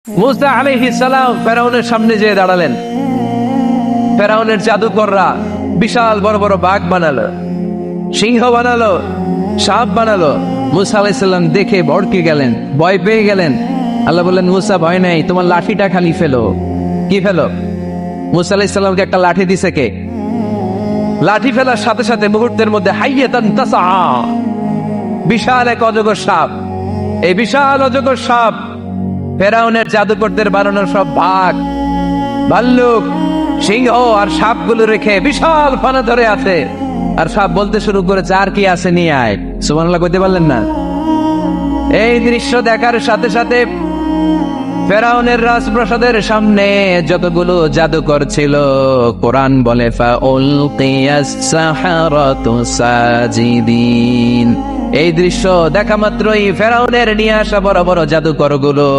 মুসা আলাইহিস সালাম ফেরাউনের সামনে যেয়ে দাঁড়ালেন। ফেরাউনের জাদুকররা বিশাল বড় বড় বাঘ বানালো, সিংহ বানালো, সাপ বানালো। মুসা আলাইহিস সালাম দেখে ভড়কে গেলেন, ভয় পেয়ে গেলেন। আল্লাহ বললেন, মুসা ভয় নাই, তোমার লাঠিটা খালি ফেলো। কি ফেলো? মুসা আলাইহিস সালামকে একটা লাঠি দিছে কে? লাঠি ফেলার সাথে সাথে মুহূর্তের মধ্যে হাইয়াতান তাসআ, বিশাল এক অজগর সাপ। এই বিশাল অজগর সাপ ফেরাউনের জাদুকরদের বানানো সব বাঘ, ভাল্লুক, সিংহ আর সাপগুলো রেখে বিশাল ফানা ধরে আছে। আর সাপ বলতে শুরু করেছে, আর কি আছে নিয়ে আয়। সুবহানাল্লাহ কইতে পারলেন না? এই দৃশ্য দেখার সাথে সাথে ফেরাউনের রাজপ্রাসাদের সামনে যতগুলো জাদুকর ছিল, কোরআন বলে ফাউলকিয়াস সাহারাতু সাজিদিন। এই দৃশ্য দেখা মাত্রই ফেরাউনের নিয়ে আসা বড় বড় জাদুকর গুলো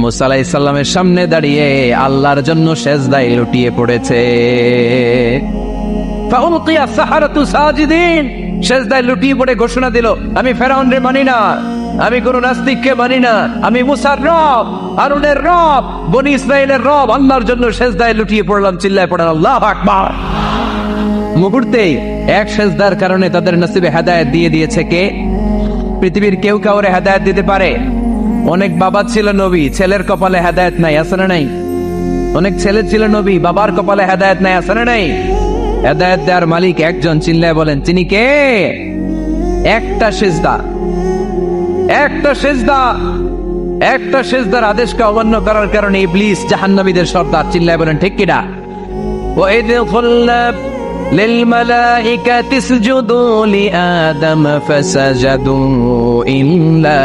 মুসা আলাইহিস সালামের সামনে দাঁড়িয়ে আল্লাহর জন্য সেজদায় লুটিয়ে পড়েছে। ফাউলকিয়াস সাহারাতু সাজিদিন, সেজদায় লুটিয়ে পড়ে ঘোষণা দিল, আমি ফেরাউনরে মানি না, আমি কোন নাস্তিককে মানি না, আমি মুসার রব, হারুনের রব, বনি ইসরাইলের রব, আল্লাহর জন্য সেজদায় লুটিয়ে পড়লাম। চিল্লায় পড়েন আল্লাহু আকবার। মুহূর্তেই এক সেজদার কারণে তাদের নসিবে হেদায়েত দিয়ে দিয়েছে কে? পৃথিবীর কেউ কাউরে হেদায়েত দিতে পারে? অনেক বাবা ছিল নবী, ছেলের কপালে হেদায়েত নাই, আছে না নাই? অনেক ছেলে ছিল নবী, বাবার কপালে হেদায়েত নাই, আছে না নাই? হেদায়েত দেওয়ার মালিক একজন, চিল্লায় বলেন তিনি কে? একটা সিজদা, একটা সিজদা, একটা সিজদার আদেশকে অমান্য করার কারণে ইবলিস জাহান্নামীদের সর্দার। চিল্লায় বলেন ঠিক কিনা? وَإِذْ قُلْنَا لِلْمَلَائِكَةِ اسْجُدُوا لِآدَمَ فَسَجَدُوا إِلَّا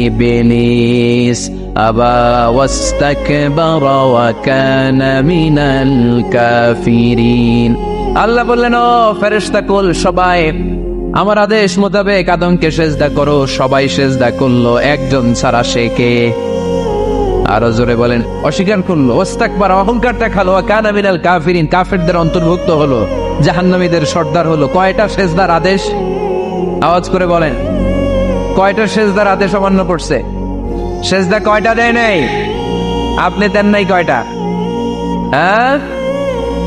إِبْلِيسَ أَبَى وَاسْتَكْبَرَ وَكَانَ مِنَ الْكَافِرِينَ। আল্লাহ বললেন, ও ফেরেশতা কুল সবাই আমার আদেশ মোতাবেক আদমকে সেজদা করো। সবাই সেজদা করলো, একজন ছাড়া, সে কে? আরো জোরে বলেন। অস্বীকার করলো, ওয়াস্তাকবার, অহংকার দেখালো, কানা মিনাল কাফিরিন, কাফেরদের অন্তর্ভুক্ত হলো, জাহান্নামীদের সর্দার হলো। কয়টা সেজদার আদেশ? আওয়াজ করে বলেন, কয়টা সেজদার আদেশ অমান্য করছে? সেজদা কয়টা দেয় নাই? আপনি দেন নাই কয়টা? হ্যাঁ,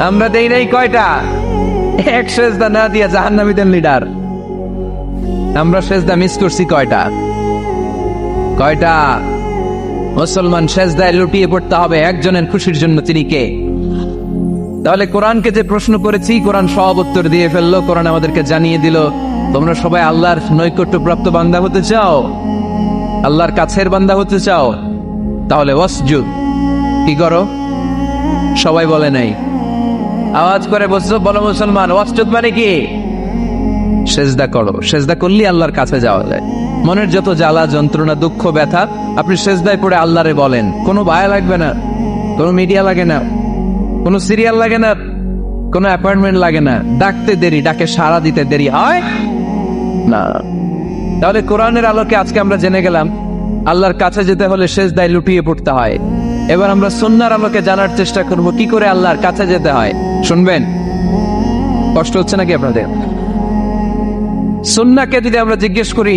আমরা দেই নাই কয়টা? এক সেজদা না দিয়া জাহান্নামীদের লিডার। আমরা সেজদা মিস করছি কয়টা? কয়টা? মুসলমান সেজদায় লুটিয়ে পড়তে হবে একজনের খুশির জন্য, তিনি কে? তাহলে কোরআনকে যে প্রশ্ন করেছি, কোরআন সব উত্তর দিয়ে ফেললো। কোরআন আমাদেরকে জানিয়ে দিল, তোমরা সবাই আল্লাহর নৈকট্যপ্রাপ্ত বান্দা হতে চাও, আল্লাহর কাছের বান্দা হতে চাও, তাহলে ওয়াসজুদ, কি করো? সবাই বলে নাই, আওয়াজ করে বলো মুসলমান, ওয়াসজুদ মানে কি? সেজদা করো। সেজদা করলে আল্লাহর কাছে যাওয়া যায়। মনের যত জ্বালা যন্ত্রণা দুঃখ ব্যথা আপনি সেজদায় পড়ে আল্লাহরে বলেন। কোনো ভায়া লাগবে না, কোনো মিডিয়া লাগে না, কোনো সিরিয়াল লাগে না, কোনো অ্যাপয়েন্টমেন্ট লাগে না। ডাকতে দেরি, ডাকে সাড়া দিতে দেরি হয় না। তাহলে কোরআনের আলোকে আজকে আমরা জেনে গেলাম আল্লাহর কাছে যেতে হলে সেজদায় লুটিয়ে পড়তে হয়। এবার আমরা সুন্নাহর আলোকে জানার চেষ্টা করব কি করে আল্লাহর কাছে যেতে হয়। শুনবেন? কষ্ট হচ্ছে নাকি আপনাদের? সুন্নাহকে যদি আমরা জিজ্ঞেস করি,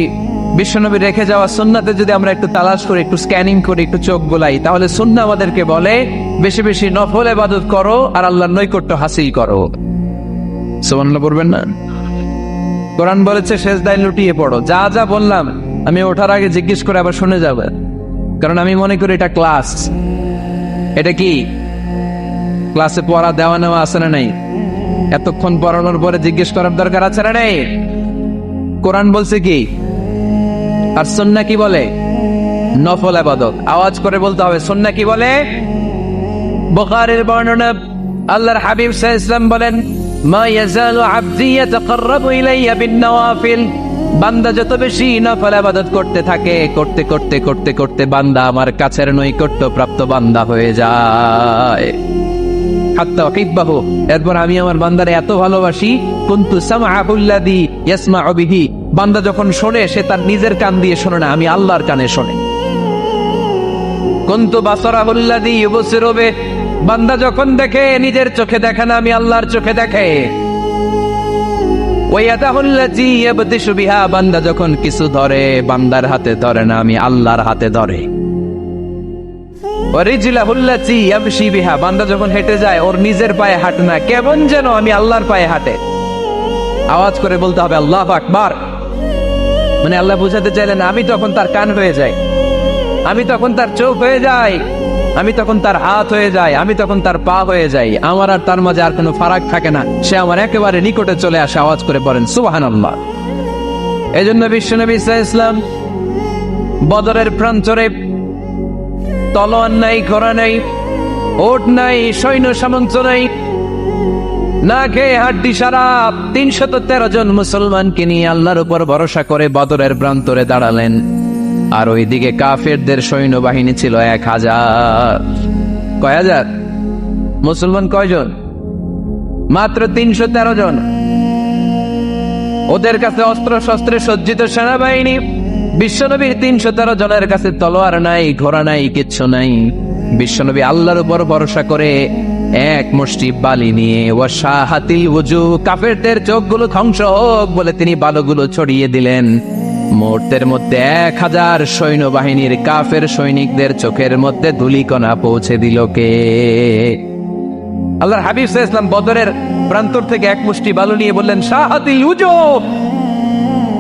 বিশ্বনবী রেখে যাওয়া সুন্নাতে যদি আমরা একটু তালাশ করি, একটু স্ক্যানিং করি, একটু চোখ বোলাই, তাহলে সুন্নাহ আমাদেরকে বলে বেশি বেশি নফল ইবাদত করো আর আল্লাহর নৈকট্য হাসিল করো। সুবহানাল্লাহ পড়বেন না? কোরআন বলেছে সেজদায় লুটিয়ে পড়ো। যা যা বললাম আমি ওঠার আগে জিজ্ঞেস করে আবার শুনে যাবেন, কারণ আমি মনে করি এটা ক্লাস। এটা কি ক্লাসে পড়া দেওয়া নেওয়া আছে না নাই? এতক্ষণ পড়ানোর পরে জিজ্ঞেস করার দরকার আছে না নাই? কোরআন বলছে কি আর সুন্নাহ কি বলে? নফল ইবাদত। আওয়াজ করে বলতে হবে, সুন্নাহ কি বলে? বুখারীর বর্ণনা, আল্লাহর হাবিব সাল্লাল্লাহু আলাইহি ওয়াসাল্লাম বলেন, মা ইয়াজালু আবদি ইয়াতাকাররাবু ইলাইয়া বিন-নওয়াফিল, বান্দা যত বেশি নফল ইবাদত করতে থাকে, করতে করতে করতে করতে বান্দা আমার কাছের নৈকট্য প্রাপ্ত বান্দা হয়ে যায়। হাত্তা উহিব্বাহু, এরপর আমি আমার বান্দারে এত ভালোবাসি, কুনতু সামআহুল্লাযী ইয়াসমাউ বিহি, বান্দা যখন শোনে সে তার নিজের কান দিয়ে শোনে না, আমি আল্লাহর কানে শোনে। কুনতু বাসারাহুল্লাযী ইউবসিরু বিহি, বান্দা যখন দেখে নিজের চোখে দেখে না, আমি আল্লাহর চোখে দেখে। ওয়া ইয়াদাহুল্লাযী ইয়াবতিশু বিহা, বান্দা যখন কিছু ধরে বান্দার হাতে ধরে না, আমি আল্লাহর হাতে ধরে। ওয়ারিজলাহুল্লাতি ইয়ামশি বিহা, বান্দা যখন হেঁটে যায় ওর নিজের পায়ে হাঁটে না, কেমন যেন আমি আল্লাহর পায়ে হাঁটে। আওয়াজ করে বলতে হবে আল্লাহু আকবার। মানে আল্লাহ বুঝাতে চাইলেন আমি তখন তার কান হয়ে যাই, আমি তখন তার চোখ হয়ে যাই, আমি তখন তার হাত হয়ে যাই, আমি তখন তার পা হয়ে যাই। আমার আর তার মাঝে আর কোনো ফারাক থাকে না, সে আমার একেবারে নিকটে চলে আসে। আওয়াজ করে পড়েন সুবহানাল্লাহ। এই জন্য বিশ্বনবী সাল্লাল্লাহু আলাইহি ওয়াসাল্লাম বদরের প্রান্তরে তলোয়ার নাই, ঘোড়া নাই, ওট নাই, সৈন্য সামন্ত নাই, না খেয়ে হাড্ডি সারা 313 জন মুসলমানকে নিয়ে আল্লাহর উপর ভরসা করে বদরের প্রান্তরে দাঁড়ালেন। আর ওইদিকে কাফেরদের সৈন্যবাহিনী ছিল 1000। কয় হাজার? মুসলমান কয়জন? মাত্র 313 জন। ওদের কাছে অস্ত্র শস্ত্রে সজ্জিত সেনাবাহিনী। বিশ্বনবীর 313 জনের কাছে তলোয়ার নাই, ঘোড়া নাই, কিচ্ছু নাই। বিশ্বনবী আল্লাহর উপর ভরসা করে এক মুষ্টি বালি নিয়ে ওয়াশাহাতিল ওযু, কাফেরদের চোখগুলো ধ্বংস হোক বলে তিনি বালুগুলো ছড়িয়ে দিলেন। মুহূর্তের মধ্যে 1000 সৈন্যবাহিনীর কাফের সৈনিকদের চোখের মধ্যে ধূলিকণা পৌঁছে দিল কে? আল্লাহর হাবিব সাল্লাল্লাহু আলাইহি ওয়াসাল্লাম বদরের প্রান্তর থেকে এক মুষ্টি বালু নিয়ে বললেন শাহাতিল ওযু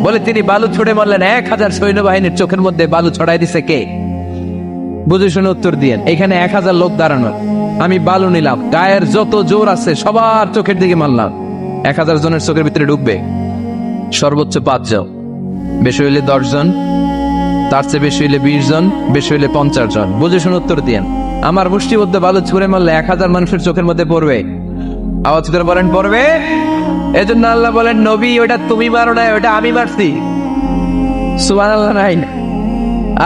বলে তিনি বালু ছুড়ে মারলেন। 1000 সৈন্যবাহিনীর চোখের মধ্যে বালু ছড়াই দিছে কে? বুঝে শুনে উত্তর দিয়েন। এখানে 1000 লোক দাঁড়ানো, আমি বালু নিলাম, গায়ের যত জোর আছে সবার চোখের দিকে মারলাম। 1000 জনের চোখের ভিতরে ঢুকবে সর্বোচ্চ 5 জন, বেশি হইলে 10 জন, তার চেয়ে বেশি হইলে 20 জন, বেশি হইলে 50 জন। বুঝে শুনে উত্তর দিয়েন। আমার মুষ্টিবদ্ধ বালু ছুঁড়ে মারলে 1000 মানুষের চোখের মধ্যে পড়বে। আওয়াজ করে বলেন পড়বে। এজন্য আল্লাহ বলেন নবী ওটা তুমি মারো না, ওটা আমি মারছি। সুবহানাল্লাহ নাই।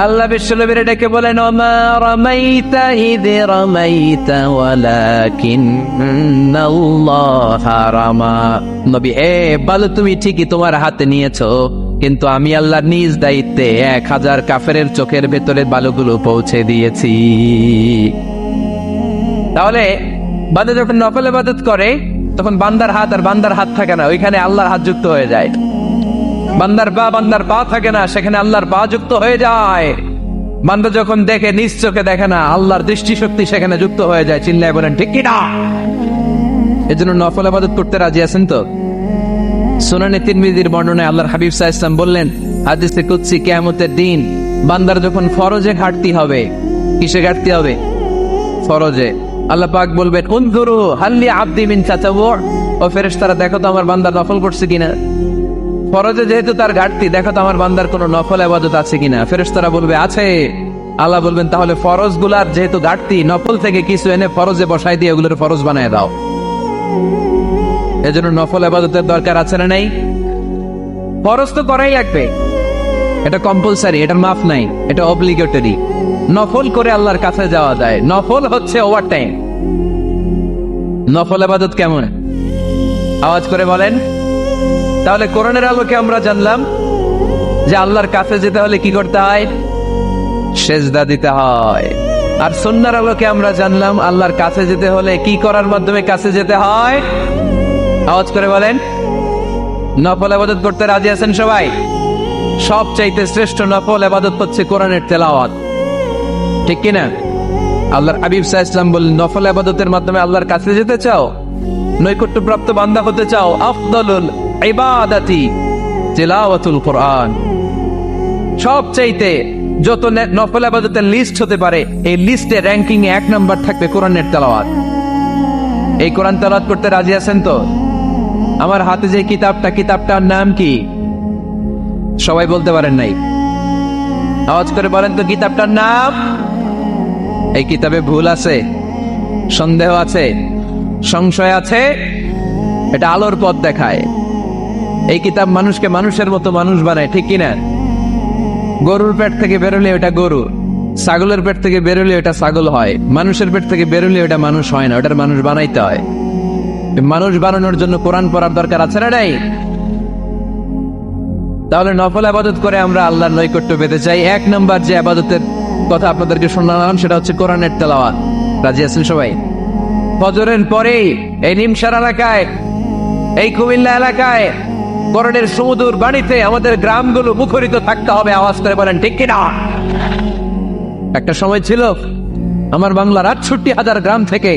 আল্লাহ বিশ্বনবীর ডেকে বলেন ওমা রামাইতা ইয রামাইতা ওয়ালাকিন্নাল্লাহা রামা। নবী বালু তুমি ঠিকই তোমার হাতে নিয়েছো, কিন্তু আমি আল্লাহ নিজ দায়িত্বে 1000 কাফেরের চোখের ভেতরে বালুগুলো পৌঁছে দিয়েছি। তাহলে বান্দা যখন নফল ইবাদত করে তখন বান্দার হাত আর বান্দার হাত থাকে না, ওইখানে আল্লাহর হাত যুক্ত হয়ে যায়। বান্দার পা থাকে না, সেখানে আল্লাহর পা যুক্ত হয়ে যায়। বান্দা যখন দেখে নিজ চোখে দেখে না, আল্লাহর দৃষ্টিশক্তি সেখানে যুক্ত হয়ে যায়। চিল্লায় বলেন ঠিক কি না? এজন্য নফল ইবাদত করতে রাজি আছেন তো? সুনানে তিরমিজির বর্ণনায় আল্লাহর হাবিব সাল্লাল্লাহু আলাইহি ওয়াসাল্লাম বললেন হাদিসে কুদসি কিয়ামতের দিন বান্দার যখন ফরজে ঘাটতি হবে, কিসে ঘাটতি হবে? ফরজে। আল্লাহ পাক বলবেন উনজুরু হাল্লি আবদি মিন তাতাওয়ু, ও ফেরেশতারা দেখো তো আমার বান্দা নফল করছে কিনা। ফরজে যেহেতু তার ঘাটতি, দেখো তো আমার বান্দার কোনো নফল ইবাদত আছে কিনা। ফেরেশতারা বলবে আছে। আল্লাহ বলবেন তাহলে ফরজ গুলার যেহেতু ঘাটতি, নফল থেকে কিছু এনে ফরজে বসাই দিয়ে ওগুলোর ফরজ বানায় দাও। এজন্য নফল ইবাদতের দরকার আছে না নাই? ফরজ তো করাই লাগবে, এটা কম্পালসারি, এটার মাফ নাই, এটা অব্লিগেটরি। নফল করে আল্লাহর কাছে যাওয়া যায়। নফল হচ্ছে ওভার টাইম। নফল ইবাদত কেমন? আওয়াজ করে বলেন। তাহলে কোরআনের আলোকে আমরা জানলাম যে আল্লাহর কাছে যেতে হলে কি করতে হয়? সেজদা দিতে হয়। আর সুন্নাহর আলোকে আমরা জানলাম আল্লাহর কাছে যেতে হলে কি করার মাধ্যমে কাছে যেতে হয়? আওয়াজ করে বলেন। নফল ইবাদত করতে রাজি আছেন সবাই? সবচাইতে শ্রেষ্ঠ নফল ইবাদত হচ্ছে কোরআনের তেলাওয়াত, ঠিক কিনা? আল্লাহর হাবিব সাল্লাল্লাহু আলাইহি ওয়াসাল্লাম বললেন নফল ইবাদতের মাধ্যমে আল্লাহর কাছে যেতে চাও, নৈকট্যপ্রাপ্ত বান্দা হতে চাও, আফদালুল ইবাদাতি তিলাওয়াতুল কোরআন। সবচাইতে যত নফল ইবাদতের লিস্ট হতে পারে, এই লিস্টে র‍্যাঙ্কিং এ 1 নাম্বার থাকবে কোরআনের তেলাওয়াত। এই কোরআন তেলাওয়াত করতে রাজি আছেন তো? আমার হাতে যে কিতাবটার নাম কি? সবাই বলতে পারেন নাই। আওয়াজ করে বলেন তো কিতাবটার নাম। এই কিতাবে ভুল আছে, সন্দেহ আছে, সংশয় আছে, এটা আলোর পথ দেখায়। এই কিতাব মানুষকে মানুষের মতো মানুষ বানায়, ঠিক কিনা? গরুর পেট থেকে বেরোলে ওটা গরু, ছাগলের পেট থেকে বেরোলে ওটা ছাগল হয়, মানুষের পেট থেকে বেরোলে ওটা মানুষ হয় না, ওটার মানুষ বানাইতে হয়। মানুষ বানানোর জন্য কোরআন পড়ার দরকার আছে না নাই? তাহলে নফল ইবাদত করে আমরা আল্লাহর নৈকট্য পেতে চাই। 1 নাম্বার যে ইবাদতের কথা আপনাদেরকে শোনালাম সেটা হচ্ছে কোরআনের তেলাওয়াত। রাজি আছেন সবাই? ফজরের পরেই এই নিমসার এলাকায়, এই কুমিল্লা এলাকায় কোরআনের সুমধুর বাণীতে আমাদের গ্রামগুলো মুখরিত থাকতে হবে। আওয়াজ করে বলেন ঠিক কিনা? একটা সময় ছিল আমার বাংলার ৬৮,০০০ গ্রাম থেকে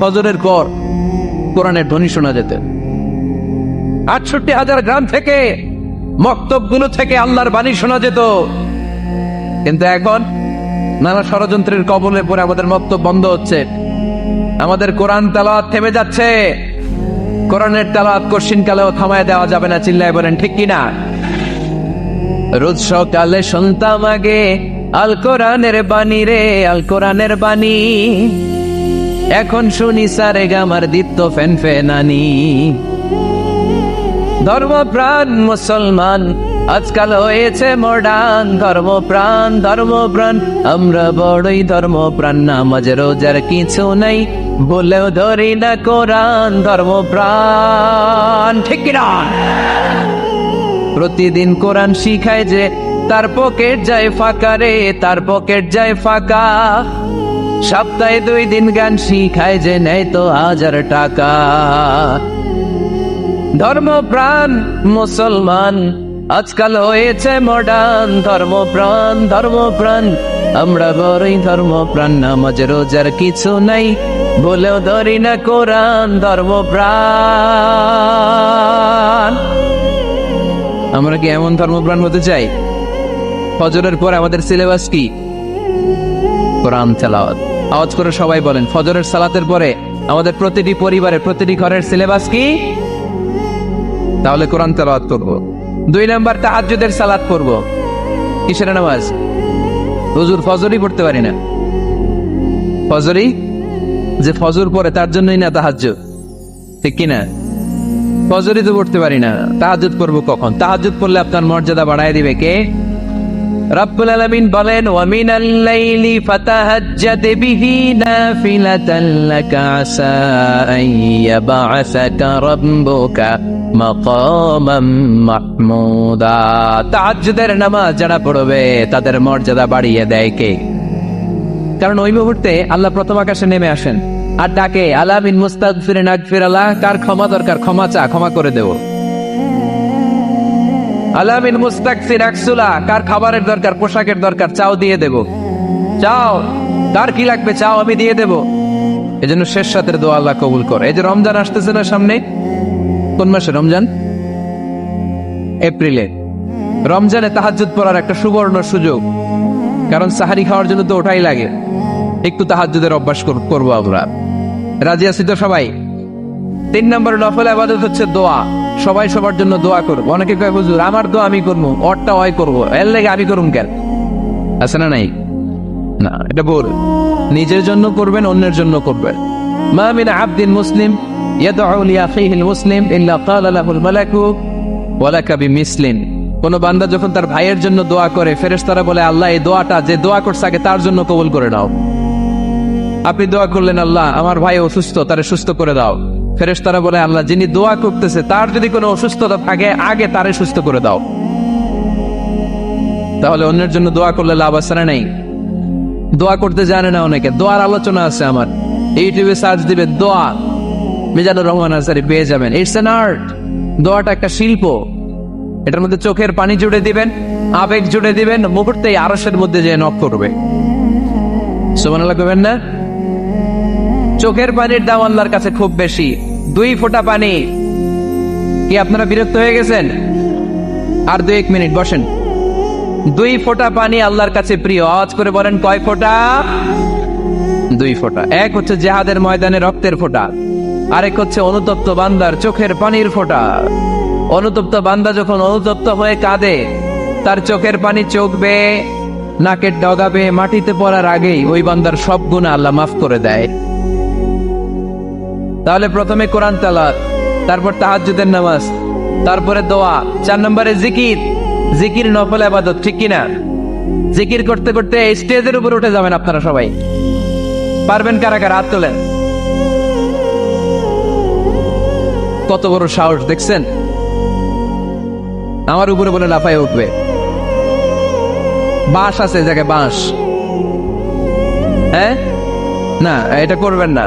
ফজরের পর কোরআনের ধ্বনি শোনা যেত। ৬৮,০০০ গ্রাম থেকে মক্তবগুলো থেকে আল্লাহর বাণী শোনা যেত। কিন্তু এখন নানা ষড়যন্ত্রের কবলে পড়ে আমাদের মক্তব বন্ধ হচ্ছে, আমাদের কোরআন তেলাওয়াত থেমে যাচ্ছে। কোরআনের তেলাওয়াত কশিন কালেও থামায় দেওয়া যাবে না, চিল্লায় বলেন ঠিক কিনা? রোজ সকালে শুনতাম আগে আল কোরআনের বাণী রে, আল কোরআনের বাণী। এখন শুনি সারে গামার দীপ্ত ফেন ফেনানি। ধর্মপ্রাণ মুসলমান আজকাল হয়েছে মডার্ন, ধর্মপ্রাণ ধর্মপ্রাণ আমরা বড়ই ধর্মপ্রাণ। নামাজ রোজার কিছু নাই, বলেও ধরি না কোরআন। ধর্মপ্রাণ ঠিক কিনা? প্রতিদিন কোরআন শিখায় যে তার পকেট যায় ফাঁকা রে, তার পকেট যায় ফাঁকা। সপ্তাহে 2 দিন গান শিখায় যে নেয় তো 1000 টাকা। ধর্মপ্রাণ মুসলমান আজকাল হয়েছে মডার্ন, ধর্মপ্রাণ ধর্মপ্রাণ আমরা বড়ই ধর্মপ্রাণ। নামাজ রোজার কিছু নাই, বলেও ধরি না কোরআন। ধর্মপ্রাণ। আমরা কি এমন ধর্মপ্রাণ হতে চাই? ফজরের পর আমাদের সিলেবাস কি? কোরআন তেলাওয়াত। আওয়াজ করে সবাই বলেন, ফজরের সালাতের পরে আমাদের প্রতিটি পরিবারের প্রতিটি ঘরের সিলেবাস কি? তাহলে কোরআন তেলাওয়াত করব। 2 নাম্বার তাহাজ্জুদের সালাত পড়ব। কিসের নামাজ? হুজুর ফজরই পড়তে পারি না। ফজরই যে ফজর পড়ে তার জন্যই না তাহাজ্জুদ, ঠিক কিনা? ফজরই তো পড়তে পারি না, তাহাজ্জুদ পড়ব কখন? তাহাজ্জুদ পড়লে আপনার মর্যাদা বাড়ায় দিবে কে? রব্বুল আলামিন বলেন, ওয়া মিনাল লাইলি ফাতাহাজ্জাদ বিহি নাফিলাতান লাকা আসা আন ইয়াবআসাকা রাব্বুকা মাকামাম মাহমুদা। তাহাজ্জুদের নামাজ যারা পড়বে তাদের মর্যাদা বাড়িয়ে দেয় কে? কারণ ওই মুহূর্তে আল্লাহ প্রথম আকাশে নেমে আসেন আর ডাকে, আলা মিন মুস্তাগফিরিন আগফিরাল্লাহ, কার ক্ষমা দরকার ক্ষমা চা, ক্ষমা করে দেব। আলা মিন মুস্তাগফির আকসুলা, কার খাবারের দরকার পোশাকের দরকার চাও দিয়ে দেব। চাও, কার কি লাগবে চাও আমি দিয়ে দেব। এজন্য শেষ রাতের দোয়া আল্লাহ কবুল করে। এই যে রমজান আসতেছে না সামনে, কোন মাসে রমজান? এপ্রিলে। রমজানে তাহাজ্জুদ পড়ার একটা সুবর্ণ সুযোগ, কারণ সাহারি খাওয়ার জন্য তো ওটাই লাগে। একটু তাহাজ্জুদের অভ্যাস করবো আমরা। রাজি আছি তো সবাই? 3 নম্বর নফল ইবাদত হচ্ছে দোয়া। সবাই সবার জন্য দোয়া করবো। অনেকে কয় হুজুর আমার দোয়া আমি করবো, ওরটা ওই করবো, এর লেগে আমি করুম কেন? আছে না নাই? না, এটা বল। নিজের জন্য করবেন, অন্যের জন্য করবেন। মা মিন আবদিন মুসলিম ইয়াদউ লিআখিহিল মুসলিম ইল্লা ক্বালা লাহুল মালাকু ওয়া লাকা বিমিসলিন। কোন বান্দা যখন তার ভাইয়ের জন্য দোয়া করে, ফেরেশতারা বলে আল্লাহ এই দোয়াটা যে দোয়া করছে আগে তার জন্য কবুল করে নাও। আপনি দোয়া করলেন আল্লাহ আমার ভাই অসুস্থ, তারে সুস্থ করে দাও। ফেরেশতারা বলে আল্লাহ যিনি দোয়া করতেছে তার যদি কোনো অসুস্থতা থাকে আগে তারে সুস্থ করে দাও। তাহলে অন্যের জন্য দোয়া করলে লাভ আছে না নাই? দোয়া করতে জানে না অনেকে, দোয়ার আলোচনা আছে আমার, ইউটিউবে সার্চ দিবে দোয়া, মিজানুর রহমান আনসারী পেয়ে যাবেন। It's an art. দোয়াটা একটা শিল্প। এটার মধ্যে চোখের পানি জুড়ে দিবেন, আবেগ জুড়ে দিবেন, মুহূর্তেই আরশের মধ্যে যে নক করবে। সুবহানাল্লাহ কইবেন না? চোখের পানির দাম আল্লাহর কাছে খুব বেশি। 2 ফোঁটা পানি। কি আপনারা বিরক্ত হয়ে গেছেন? আর 2-1 মিনিট বসেন। 2 ফোঁটা পানি আল্লাহর কাছে প্রিয়। আওয়াজ করে বলেন কয় ফোঁটা? 2 ফোঁটা। এক হচ্ছে জিহাদের ময়দানে রক্তের ফোঁটা, আরেক হচ্ছে অনুতপ্ত বান্দার চোখের পানির ফোঁটা। অনুতপ্ত বান্দা যখন অনুতপ্ত হয়ে কাঁদে, তার চোখের পানি চোখ বেয়ে নাকের ডগা বেয়ে মাটিতে পড়ার আগেই ওই বান্দার সব গুনাহ আল্লাহ মাফ করে দেয়। তাহলে প্রথমে কোরআন তেলাওয়াত, তারপর তাহাজ্জুদের নামাজ, তারপরে দোয়া, 4 নম্বরে জিকির। জিকির নফল ইবাদত, ঠিক কিনা? জিকির করতে করতে স্টেজের উপর উঠে যাবেন আপনারা সবাই। পারবেন কারা কারা? হাত তোলেন। কত বড় সাহস দেখছেন? আমার উপরে বলে লাফায় উঠবে। বাঁশ আছে জায়গায়, বাঁশ। হ্যাঁ, না এটা করবেন না,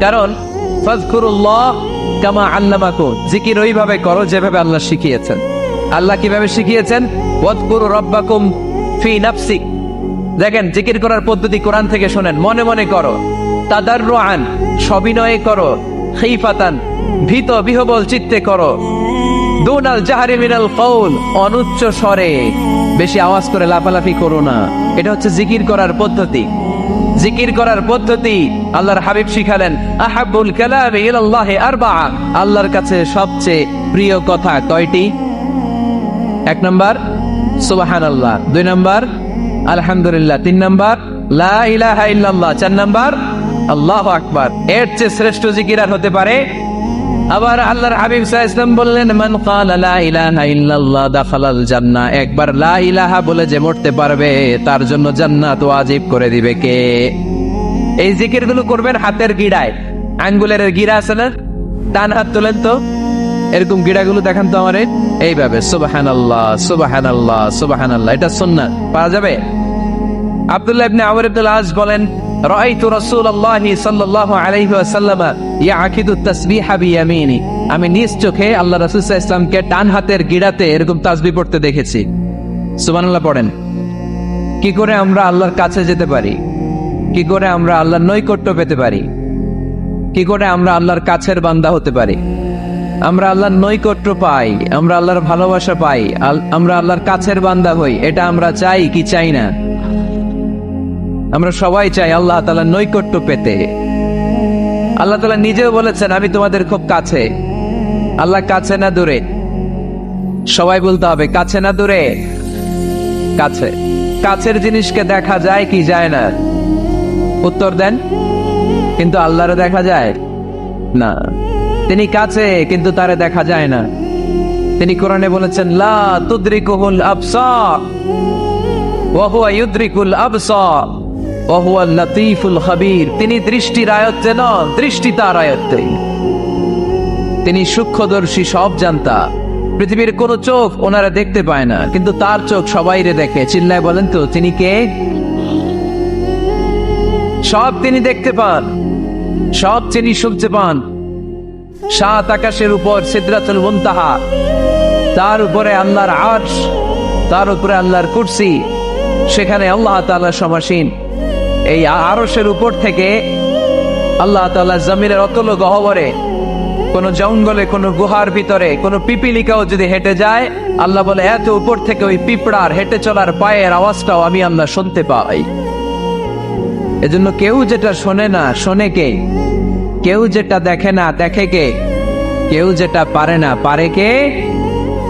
কারণ ফাযকুরুল্লাহ কামা আল্লামাকুম, জিকির ওইভাবে করো যেভাবে আল্লাহ শিখিয়েছেন। আল্লাহ কিভাবে শিখিয়েছেন? ওয়াযকুরু রাব্বাকুম ফি নাফসিক, দেখেন জিকির করার পদ্ধতি কোরআন থেকে শোনেন, মনে মনে করো, তাদাররুআন সবিনয়ে করো, খিফাতান ভীত বিহবল চিত্তে করো, দুনাল জাহরি মিনাল কওল অনুচ্চ স্বরে, বেশি আওয়াজ করে লাফালাফি করো না। এটা হচ্ছে জিকির করার পদ্ধতি। জিকির করার পদ্ধতি আল্লাহর হাবিব শিখালেন, আহাব্বুল কালামি ইলাল্লাহি আরবাআ, আল্লাহর কাছে সবচেয়ে প্রিয় কথা কয়টি? 1 নাম্বার সুবহানাল্লাহ, 2 নাম্বার আলহামদুলিল্লাহ, 3 নাম্বার লা ইলাহা ইল্লাল্লাহ, 4 নাম্বার আল্লাহু আকবার। এর চেয়ে শ্রেষ্ঠ জিকির আর হতে পারে? আবার আল্লাহর হাবিব সাল্লাল্লাহু আলাইহি ওয়াসাল্লাম বললেন, মান ক্বালা লা ইলাহা ইল্লাল্লাহ দাখালাল জান্নাহ, একবার লা ইলাহা বলে যে মরতে পারবে তার জন্য জান্নাত ওয়াজিব করে দিবে কে? এই জিকিরগুলো করবেন হাতের গিড়ায়, আঙ্গুলের গিড়া আছে না, ডান হাত তোলেন তো, এরকম গিড়াগুলো দেখান তো আমারে, এইভাবে সুবহানাল্লাহ সুবহানাল্লাহ সুবহানাল্লাহ, এটা সুন্নাত, পাওয়া যাবে? আব্দুল্লাহ ইবনে আমর ইবনে আল-আস বলেন, রাআইতু রাসূলুল্লাহি সাল্লাল্লাহু আলাইহি ওয়াসাল্লাম ইয়াকিদু তাসবিহা বিয়ামিনি, আমি নিজ চোখে আল্লাহ রাসূল সাল্লাল্লাহু আলাইহি ওয়াসাল্লামকে ডান হাতের গিড়াতে এরকম তাসবিহ পড়তে দেখেছি। সুবহানাল্লাহ পড়েন। কি করে আমরা আল্লাহর কাছে যেতে পারি? কি করে আমরা আল্লাহর নৈকট্য পেতে পারি? কি করে আমরা আল্লাহর কাছের বান্দা হতে পারি? আমরা আল্লাহর নৈকট্য পাই, আমরা আল্লাহর ভালোবাসা পাই, আমরা আল্লাহর কাছের বান্দা হই, এটা আমরা চাই কি চাই না? আমরা সবাই চাই আল্লাহ তাআলার নৈকট্য পেতে। আল্লাহ তাআলা নিজেও বলেছেন, আমি তোমাদের খুব কাছে। আল্লাহ কাছে না দূরে? সবাই বলতে হবে, কাছে না দূরে? কাছে। কাছের জিনিসকে দেখা যায় কি যায় না? উত্তর দেন। কিন্তু আল্লাহরে দেখা যায় না। তিনি কাছে কিন্তু তারে দেখা যায় না। তিনি কোরআনে বলেছেন, লা তুদরিকুহুল আবসার ওয়া হুয়া ইউদরিকুল আবসার ওয়া হুয়াল লাতীফুল খাবীর, তিনি দৃষ্টির আয়ত্তে নন, দৃষ্টি তার আয়ত্তে। তিনি সূক্ষ্মদর্শী, সব জানতা। পৃথিবীর কোন চোখ ওনারা দেখতে পায় না, কিন্তু তার চোখ সবাইরে দেখে। চিল্লায় বলেন তো, তিনি কে? সব তিনি দেখতে পান, সব তিনি শুনতে পান। 7 আকাশের উপর সিদরাতুল মুনতাহা, তার উপরে আল্লাহর আরশ, তার উপরে আল্লাহর কুরসি, সেখানে আল্লাহ তাআলা সমাসীন। এই আরশের উপর থেকে আল্লাহ তাআলা জমিনের অতল গহ্বরে, কোন জঙ্গলে, কোন গুহার ভিতরে কোন পিপিলিকাও যদি হেঁটে যায়, আল্লাহ বলে এত উপর থেকে ওই পিঁপড়ার হেঁটে চলার পায়ের আওয়াজটাও আমি আল্লাহ শুনতে পাই। এজন্য কেউ যেটা শোনে না, শোনে কে? কেউ যেটা দেখে না, দেখে কে? কেউ যেটা পারে না, পারে কে?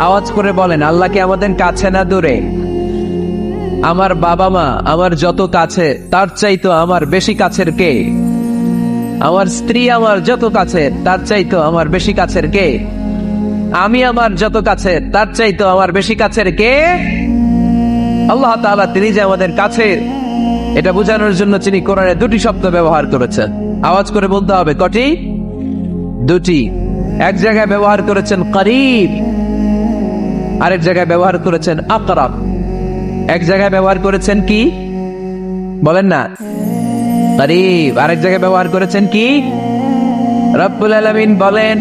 আওয়াজ করে বলেন, আল্লাহ কি আমাদের কাছে না দূরে? আমার বাবা মা আমার যত কাছে, তার চাইতো আমার বেশি কাছের কে? আমার স্ত্রী আমার যত কাছে, তার চাইতো আমার বেশি কাছের কে? আমি আমার যত কাছে, তার চাইতো আমার বেশি কাছের কে? আল্লাহ তাআলা, তিনি যে আমাদের কাছের, এটা বোঝানোর জন্য তিনি কোরআনে 2টি শব্দ ব্যবহার করেছেন। আওয়াজ করে বলতে হবে, কটি? 2টি। এক জায়গায় ব্যবহার করেছেন করিব, আরেক জায়গায় ব্যবহার করেছেন আকরাব। এক জায়গায় ব্যবহার করেছেন কি বলেন না? করিব। আরেক জায়গায় ব্যবহার করেছেন কি? রব্বুল আলামিন বলেন,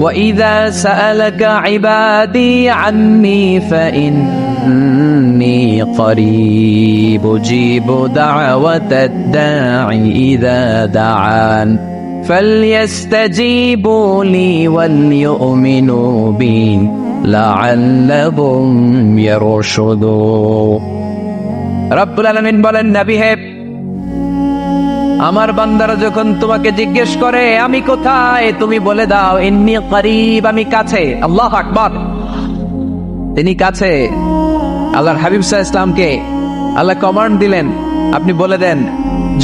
وَإِذَا سَأَلَكَ عِبَادِي عَنِّي فَإِنِّي قَرِيبٌ أُجِيبُ دَعْوَةَ الدَّاعِ إِذَا دَعَانِ فَلْيَسْتَجِيبُوا لِي وَلْيُؤْمِنُوا بِي لَعَلَّهُمْ يَرْشُدُونَ। রব্বুল আলামিন বলেন, নবী হে, আমার বান্দারা যখন তোমাকে জিজ্ঞেস করে আমি কোথায়, তুমি বলে দাও ইন্নী করিব, আমি কাছে। আল্লাহু আকবার। তিনি কাছে। আল্লাহর হাবিব সাল্লাল্লাহু আলাইহি ওয়াসাল্লামকে আল্লাহ কমান্ড দিলেন, আপনি বলে দেন,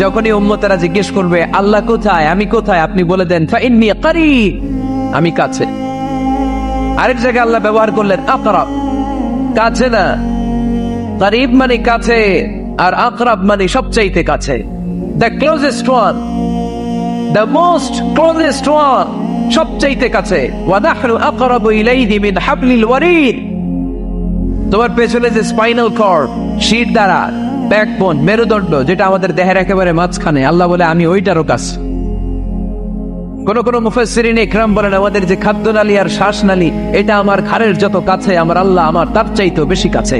যখনই উম্মতেরা জিজ্ঞেস করবে আল্লাহ কোথায়, আমি কোথায়, আপনি বলে দেন ফাইন্নী করিব, আমি কাছে। আরেক জায়গায় আল্লাহ ব্যবহার করলেন আকরাব, কাছে না। করিব মানে কাছে, আর আকরাব মানে সবচাইতে কাছে। The closest one, the most closest one, সবচাইতে কাছে। وَنَحْنُ أَقْرَبُ إِلَيْهِ مِنْ حَبْلِ الْوَرِيدِ, তোমার পেছনে যে স্পাইনাল কর্ড, শির দ্বারা, ব্যাকবোন, মেরুদণ্ড, যেটা আমাদের দেহের একেবারে মাঝখানে, আল্লাহ বলে আমি ওইটারও কাছে। কোন কোন মুফাসসিরিন ইকরাম বলেন, আমাদের যে খাদ্যনালী আর শ্বাসনালী, এটা আমার ঘাড়ের যত কাছে, আমার আল্লাহ আমার তার চাইতেও বেশি কাছে।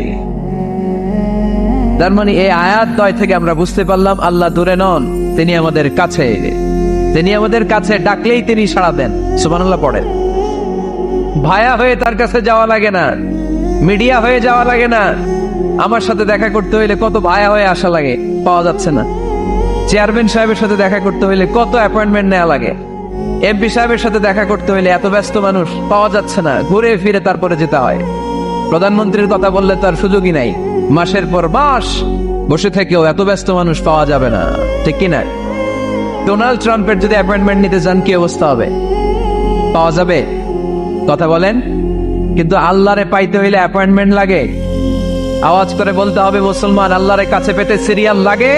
তার মানে এই আয়াত দ্বয় থেকে আমরা বুঝতে পারলাম আল্লাহ দূরে নন, তিনি আমাদের কাছে। তিনি আমাদের কাছে, ডাকলেই তিনি সাড়া দেন। সুবহানাল্লাহ পড়েন। ভায়া হয়ে তার কাছে যাওয়া লাগে না, মিডিয়া হয়ে যাওয়া লাগে না। আমার সাথে দেখা করতে হইলে কত ভায়া হয়ে আসা লাগে, পাওয়া যাচ্ছে না। চেয়ারম্যান সাহেবের সাথে দেখা করতে হইলে কত অ্যাপয়েন্টমেন্ট নেওয়া লাগে। এমপি সাহেবের সাথে দেখা করতে হইলে এত ব্যস্ত মানুষ, পাওয়া যাচ্ছে না, ঘুরে ফিরে তারপরে যেতে হয়। প্রধানমন্ত্রীর কথা বললে তার সুযোগই নাই, মাসের পর মাস বসে থেকেও এত ব্যস্ত মানুষ পাওয়া যাবে না, ঠিক কিনা? ডোনাল্ড ট্রাম্পের যদি অ্যাপয়েন্টমেন্ট নিতে চান কি অবস্থা হবে? পাওয়া যাবে? কথা বলেন। কিন্তু আল্লাহরে পাইতে হইলে অ্যাপয়েন্টমেন্ট লাগে। আওয়াজ করে বলতে হবে, মুসলমান আল্লাহরে কাছে পেতে সিরিয়াল লাগে।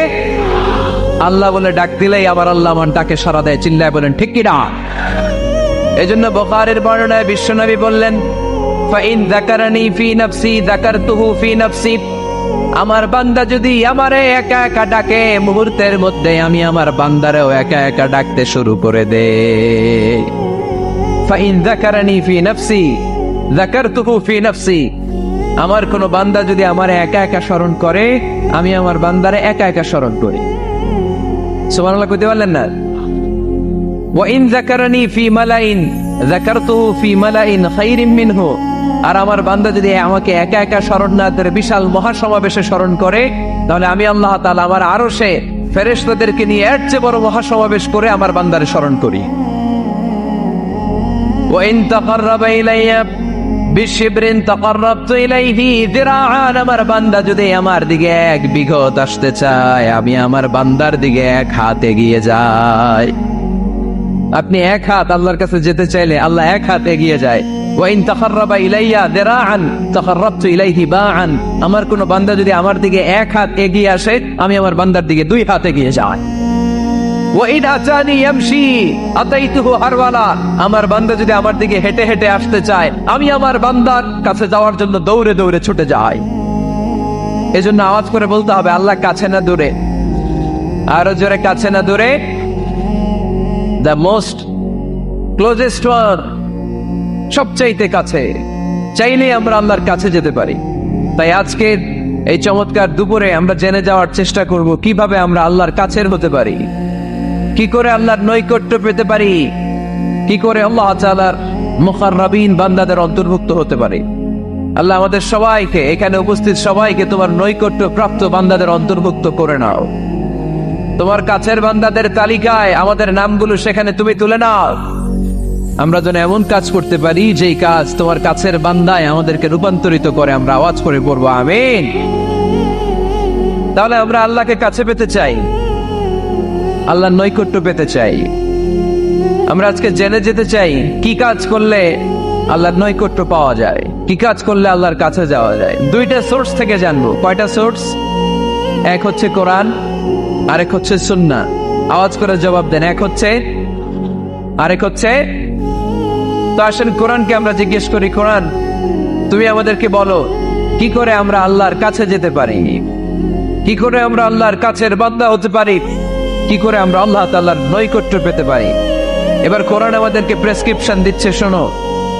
আল্লাহ বলে ডাক দিলেই আবার আল্লাহ আমার ডাকে সাড়া দেয়। চিল্লায় বলেন ঠিক কি না? এজন্য বুখারীর বর্ণনায় বিশ্বনবী বললেন, ফাইন যাকারানি ফি নাফসি যাকারতুহু ফি নাফসি। আমার বান্দা যদি আমারে একা একা ডাকে, মুহূর্তের মধ্যে আমি আমার বান্দারেও একা একা ডাকতে শুরু করে দেই। ফাইন যাকারানি ফি নাফসি যাকারতুহু ফি নাফসি। আমার কোন বান্দা যদি আমারে একা একা স্মরণ করে, আমি আমার বান্দারে একা একা স্মরণ করি। সুবহানাল্লাহ কইতে পারলেন না? ওয়া ইন যাকারানি ফি মালাইন যাকারতুহু ফি মালাইন খায়রিন মিনহু। আর আমার বান্দা যদি আমাকে একা একা স্মরণ না করে বিশাল মহাসমাবেশে স্মরণ করে, তাহলে আমি আল্লাহ তাআলা আমার আরশে ফেরেশতাদেরকে নিয়ে এর চেয়ে বড় মহাসমাবেশ করে আমার বান্দারে স্মরণ করি। ওয়া ইন তাকাররাবা ইলাইয়া বিশিবরিন তাকাররাবতু ইলাইহি যিরাআন। আমার বান্দা যদি আমার দিকে এক বিঘত আসতে চায়, আমি আমার বান্দার দিকে এক হাত এগিয়ে যাই। আপনি এক হাত আল্লাহর কাছে যেতে চাইলে আল্লাহ এক হাত এগিয়ে যায়। ওয়া ইন তাকাররাবা ইলাইয়া যিরাআন তাকাররাবতু ইলাইহি বাআন। আমার কোন বান্দা যদি আমার দিকে এক হাত এগিয়ে আসে, আমি আমার বান্দার দিকে দুই হাত এগিয়ে যাই। ওয়া ইন আতানি ইয়ামশি আতাইতুহু হারওয়ালা। আমার বান্দা যদি আমার দিকে হেঁটে হেঁটে আসতে চায়, আমি আমার বান্দার কাছে যাওয়ার জন্য দৌড়ে দৌড়ে ছুটে যাই। এজন্য আওয়াজ করে বলতে হবে, আল্লাহ কাছে না দূরে? আরো জোরে, কাছে না দূরে? দ্য মোস্ট ক্লোজেস্ট ওয়ান, সবচাইতে কাছে। চাইলে আমরা আল্লাহর কাছে যেতে পারি। তাই আজকে এই চমৎকার দুপুরে আমরা জেনে যাওয়ার চেষ্টা করব কিভাবে আমরা আল্লাহর কাছের হতে পারি, কি করে আল্লাহর নৈকট্য পেতে পারি, কি করে আল্লাহ তাআলার মুকাররাবিন বান্দাদের অন্তর্ভুক্ত হতে পারি। আল্লাহ আমাদের সবাইকে, এখানে উপস্থিত সবাইকে তোমার নৈকট্য প্রাপ্ত বান্দাদের অন্তর্ভুক্ত করে নাও। তোমার কাছের বান্দাদের তালিকায় আমাদের নামগুলো সেখানে তুমি তুলে নাও। আমরা যেন এমন কাজ করতে পারি যেই কাজ তোমার কাছের বান্দায় আমাদেরকে রূপান্তরিত করে। আমরা আওয়াজ করে পড়বো আমিন। তাহলে আমরা আল্লাহকে কাছে পেতে চাই, আল্লাহর নৈকট্য পেতে চাই। আমরা আজকে জেনে যেতে চাই কি কাজ করলে আল্লাহর নৈকট্য পাওয়া যায়, কি কাজ করলে আল্লাহর কাছে যাওয়া যায়। দুইটা সোর্স থেকে জানবো। কয়টা সোর্স? এক হচ্ছে কোরআন, আরেক হচ্ছে সুন্নাহ। আওয়াজ করে জবাব দেন, এক হচ্ছে, আরেক হচ্ছে। তো আসেন কোরআনকে আমরা জিজ্ঞেস করি, কোরআন তুমি আমাদেরকে বলো কি করে আমরা আল্লাহর কাছে যেতে পারি, কি করে আমরা আল্লাহর কাছের বান্দা হতে পারি, কি করে আমরা আল্লাহ তাআলার নৈকট্য পেতে পারি। এবার কোরআন আমাদেরকে প্রেসক্রিপশন দিচ্ছে, শোনো,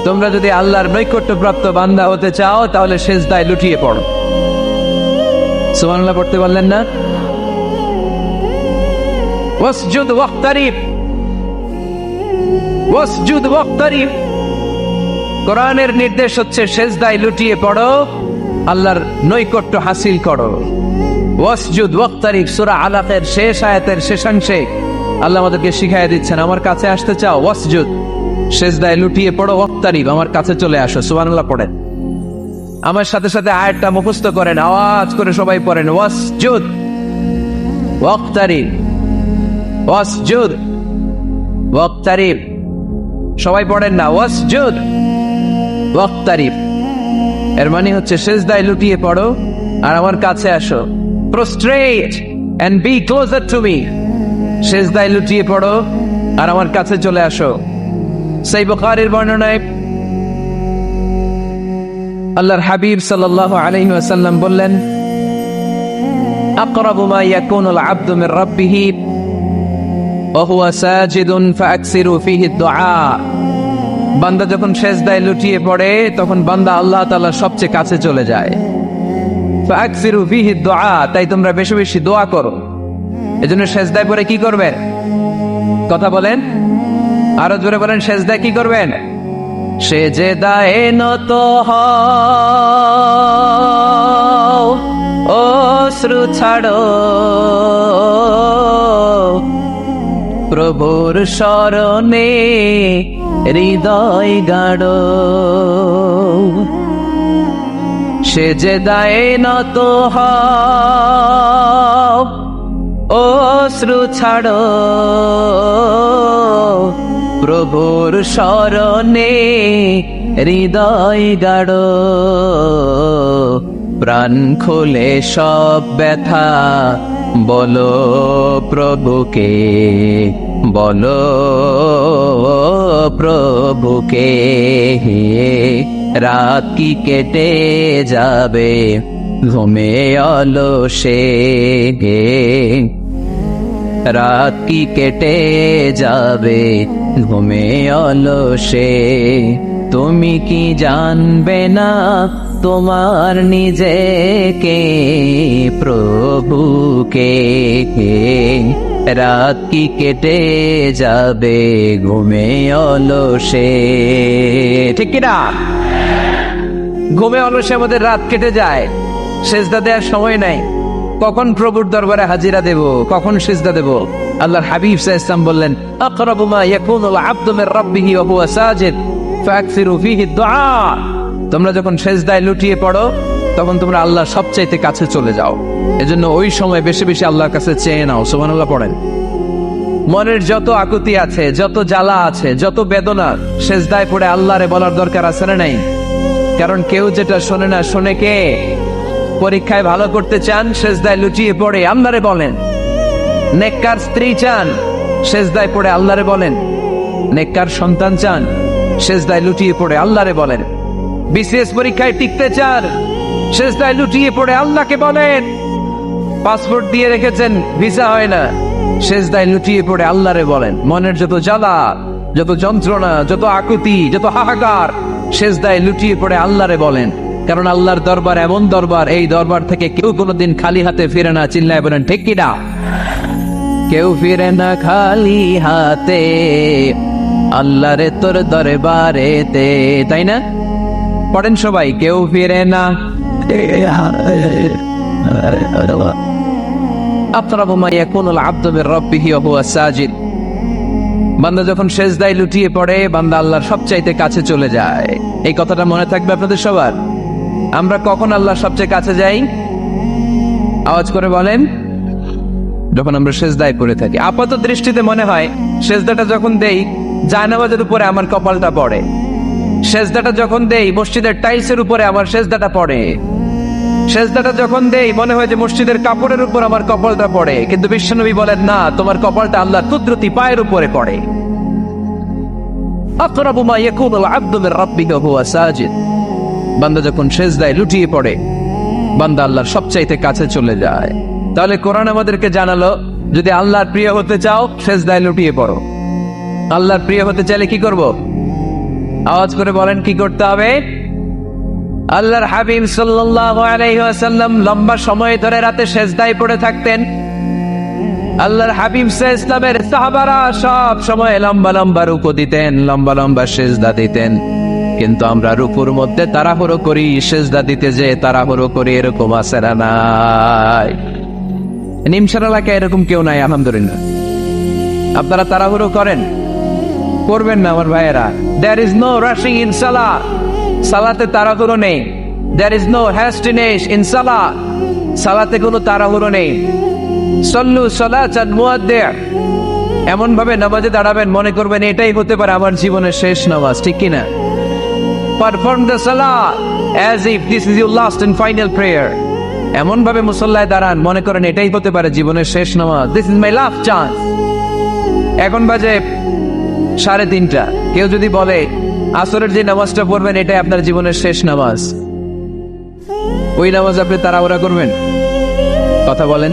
তোমরা যদি আল্লাহর নৈকট্য প্রাপ্ত বান্দা হতে চাও তাহলে সিজদায় লুটিয়ে পড়ো। সুবহানাল্লাহ পড়তে পারলেন না? ওয়াসজুদ ওয়াক্তারিব, ওয়াসজুদ ওয়াক্তারিব। কোরআনের নির্দেশ হচ্ছে সিজদায় লুটিয়ে পড়ো, আল্লাহর নৈকট্য হাসিল করো। ওয়াসজুদ ওয়াক্তারিব সূরা আলাকের শেষ আয়াতের শেষাংশে আল্লাহ আমাদেরকে শিখাইয়া দিচ্ছেন, আমার কাছে আসতে চাও, ওয়াসজুদ, সিজদায় লুটিয়ে পড়ো, ওয়াক্তারিব, আমার কাছে চলে আসো। সুবহানাল্লাহ পড়েন। আমার সাথে সাথে আয়াতটা মুখস্থ করেন, আওয়াজ করে সবাই পড়েন, ওয়াসজুদ ওয়াক্তারিব, ওয়াসজুদ ওয়াক্তারিব। সবাই পড়েন না, ওয়াসজুদ ওয়াক্তারিব। এর মানে হচ্ছে সিজদায় লুটিয়ে পড়ো আর আমার কাছে আসো। prostrate and be closer to me। সিজদায় লুটিয়ে পড়ো আর আমার কাছে চলে আসো। সহিহ বুখারীর বর্ণনায় আল্লাহর হাবিব সাল্লাল্লাহু আলাইহি ওয়াসাল্লাম বললেন, আকরাবু মা ইয়াকুনুল আবদু মির রাব্বিহি ওয়া হুয়া সাজিদুন ফাআকসিরু ফীহি দুআ। বান্দা যখন সিজদায় লুটিয়ে পড়ে তখন বান্দা আল্লাহ তাআলার সবচেয়ে কাছে চলে যায়। ফাকসিরু ফিহি দুআ, তাই তোমরা বেশি বেশি দোয়া করো। এজন্য সেজদায় পড়ে কি করবেন? কথা বলেন, আরো জোরে বলেন, সেজদায় কি করবেন? সেজদায় নত হও, অশ্রু ছাড়ো, প্রভুর শরণে হৃদয় গাড়ো। সেজদায় নত হও, অশ্রু ছাড়ো, প্রভুর শরণে হৃদয় গাড়ো। প্রাণ খুলে সব ব্যথা বলো প্রভুকে, বলো প্রভুকে। রাত কি কেটে যাবে ঘুমে অলসে, রাত কি কেটে যাবে ঘুমে অলসে। তুমি কি জানবে না তোমার নিজেকে, প্রভুকে। রাত কি কেটে যাবে ঘুমে অলসে, ঠিক কিনা? ঘুমে অলসে আমাদের রাত কেটে যায়, সেজদা দেওয়ার সময় নাই। কখন প্রভুর দরবারে হাজিরা দেব, কখন সিজদা দেব? আল্লাহর হাবিব সাল্লাল্লাহু আলাইহি ওয়াসাল্লাম বললেন, আকরাবু মা ইয়াকুনুল আবদু মির রাব্বিহি ওয়া হুয়া সাজিদ ফাকসিরু ফিহি দুআ। তোমরা যখন সিজদায় লুটিয়ে পড়ো তখন তোমরা আল্লাহর সবচাইতে কাছে চলে যাও। এজন্য ওই সময় বেশি বেশি আল্লাহর কাছে চেয়ে নাও। সুবহানাল্লাহ পড়েন। মনের যত আকুতি আছে, যত জ্বালা আছে, যত বেদনা, সিজদায় পড়ে আল্লাহরে বলার দরকার আছে না নাই? কারণ কেউ যেটা শোনে না, শোনে কে? পরীক্ষায় ভালো করতে চান, সেজদায় লুটিয়ে পড়ে আল্লাহরে বলেন। নেককার স্ত্রী চান, সেজদায় পড়ে আল্লাহরে বলেন। নেককার সন্তান চান, সেজদায় লুটিয়ে পড়ে আল্লাহরে বলেন। বিসিএস পরীক্ষায় টিকতে চান, সেজদায় লুটিয়ে পড়ে আল্লাহকে বলেন। পাসপোর্ট দিয়ে রেখেছেন, ভিসা হয় না, সেজদায় লুটিয়ে পড়ে আল্লাহরে বলেন। মনের যত জ্বালা, যত যন্ত্রণা, যত আকুতি, যত হাহাকার, সেজদায় লুটিয়ে পড়ে আল্লাহরে বলেন। কারণ আল্লাহর দরবার এমন দরবার, এই দরবার থেকে কেউ কোনোদিন খালি হাতে ফিরে না। চিল্লায় বলেন ঠিক কিনা? কেউ ফিরে না খালি হাতে আল্লাহরে তোর দরবারেতে, তাই না? পড়েন সবাই, কেউ ফিরে না। আকরাবু মা ইয়াকুনুল আবদু মির রাব্বিহি ওয়া হুয়া সাজিদ। বান্দা যখন সেজদায় লুটিয়ে পড়ে, বান্দা আল্লাহর সবচাইতে কাছে চলে যায়। এই কথাটা মনে থাকবে আপনাদের সবার। আমরা কখন আল্লাহর সবচেয়ে কাছে যাই? আওয়াজ করে বলেন। যখন আমরা সেজদায় পড়ে থাকি। আপাত দৃষ্টিতে মনে হয় সেজদাটা যখন দেই জায়নামাজের উপরে আমার কপালটা পড়ে, সেজদাটা যখন দেই মসজিদের টাইলসের উপরে আমার সেজদাটা পড়ে, সেজদাটা যখন দেই মনে হয় যে মসজিদের কাপড়ের উপর আমার কপালটা পড়ে। কিন্তু বিশ্বনবী বলেন না, তোমার কপালটা আল্লাহর কুদরতি পায়ের উপরে পড়ে। আকরাবু মা ইয়াকুনুল আবদু মির রাব্বিহি ওয়া হুয়া সাজিদ। বান্দা যখন সেজদায় লুটিয়ে পড়ে, বান্দা আল্লাহর সবচাইতে কাছে চলে যায়। তাহলে কোরআন আমাদেরকে জানালো, যদি আল্লাহর প্রিয় হতে চাও সেজদায় লুটিয়ে পড়ো। আল্লাহর প্রিয় হতে চাইলে কি করব? আওয়াজ করে বলেন, কি করতে হবে? আল্লাহর হাবিব সাল্লাল্লাহু আলাইহি ওয়াসাল্লাম লম্বা সময় ধরে রাতে সেজদায় পড়ে থাকতেন। আল্লাহর হাবিব সাল্লাল্লাহু আলাইহি ওয়াসাল্লামের সাহাবারা সব সময় লম্বা লম্বা রুকু দিতেন, লম্বা লম্বা সেজদা দিতেন। কিন্তু আমরা রুকুর মধ্যে তাড়াহুড়ো করি, সেজদা দিতে যে তাড়াহুড়ো করি, এরকম আছে না নাই? নিমসার এলাকায় এরকম কেউ নাই আলহামদুলিল্লাহ। আপনারা তাড়াহুড়ো করেন? করবেন না আমার ভাইয়েরা। There is no rushing in salah. সালাতে তাড়াহুড়ো নেই। There is no hastiness in salah. সালাতে কোনো তাড়াহুড়ো নেই। সল্লু সালাতান মুআদ্দি'। এমন ভাবে নামাজে দাঁড়াবেন মনে করবেন এটাই হতে পারে আমার জীবনের শেষ নামাজ, ঠিক কিনা? Perform the salah as if this is your last and final prayer. এমন ভাবে মুসল্লায় দাঁড়ান মনে করেন এটাই হতে পারে জীবনের শেষ নামাজ। This is my last chance. এখন বাজে 3:30। কেউ যদি বলে আসরের যে নামাজটা পড়বেন এটাই আপনার জীবনের শেষ নামাজ, ওই নামাজ আপনি তাড়াহুড়া করবেন? কথা বলেন।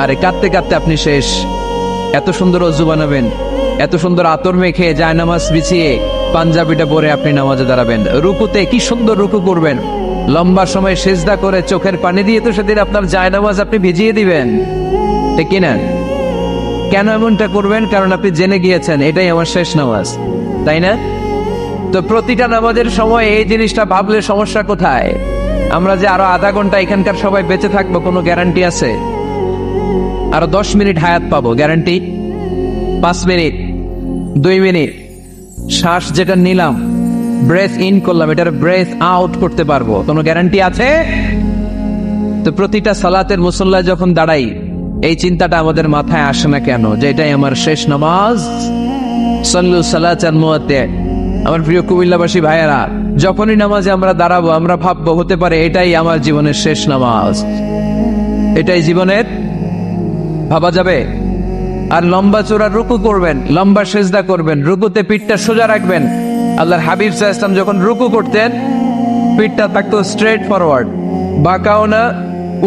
আরে কাঁদতে কাঁদতে আপনি শেষ। এত সুন্দর ওযু বানাবেন, এত সুন্দর আতর মেখে যায় নামাজ বিছিয়ে পাঞ্জাবিটা পরে আপনি নামাজে দাঁড়াবেন। রুকুতে কি সুন্দর রুকু করবেন, লম্বা সময় সিজদা করে চোখের পানি দিয়ে তো সেদিন আপনার জায়নামাজ আপনি ভিজিয়ে দিবেন, ঠিক কিনা? কেন এমনটা করবেন? কারণ আপনি জেনে গিয়েছেন এটাই আমার শেষ নামাজ, তাই না? তো প্রতিটা নামাজের সময় এই জিনিসটা ভাবলে সমস্যা কোথায়? আমরা যে আরো আধা ঘন্টা এখানকার সবাই বেঁচে থাকবো কোনো গ্যারান্টি আছে? আরো 10 মিনিট হায়াত পাবো, গ্যারান্টি? 5 মিনিট, 2 মিনিট, শ্বাস যেটা নিলাম, ব্রেথ ইন করলাম, এটার ব্রেথ আউট করতে পারবো, কোনো গ্যারান্টি আছে? তো প্রতিটা সালাতের মুসল্লায় যখন দাঁড়াই এই চিন্তাটা আমাদের মাথায় আসে না কেন যে এটাই আমার শেষ নামাজ? সাল্লু সালাতান মুআত্তা। আমার প্রিয় কুমিল্লাবাসী ভাইয়েরা, যখনই নামাজে আমরা দাঁড়াবো আমরা ভাববো হতে পারে এটাই আমার জীবনের শেষ নামাজ, এটাই জীবনের, ভাবা যাবে? আর লম্বা চোরা রুকু করবেন, লম্বা সেজদা করবেন, রুকুতে পিঠটা সোজা রাখবেন। আল্লাহর হাবিব সাল্লাল্লাহু আলাইহি ওয়াসাল্লাম যখন রুকু করতেন পিঠটা থাকতো স্ট্রেট ফরওয়ার্ড, বাঁকাও না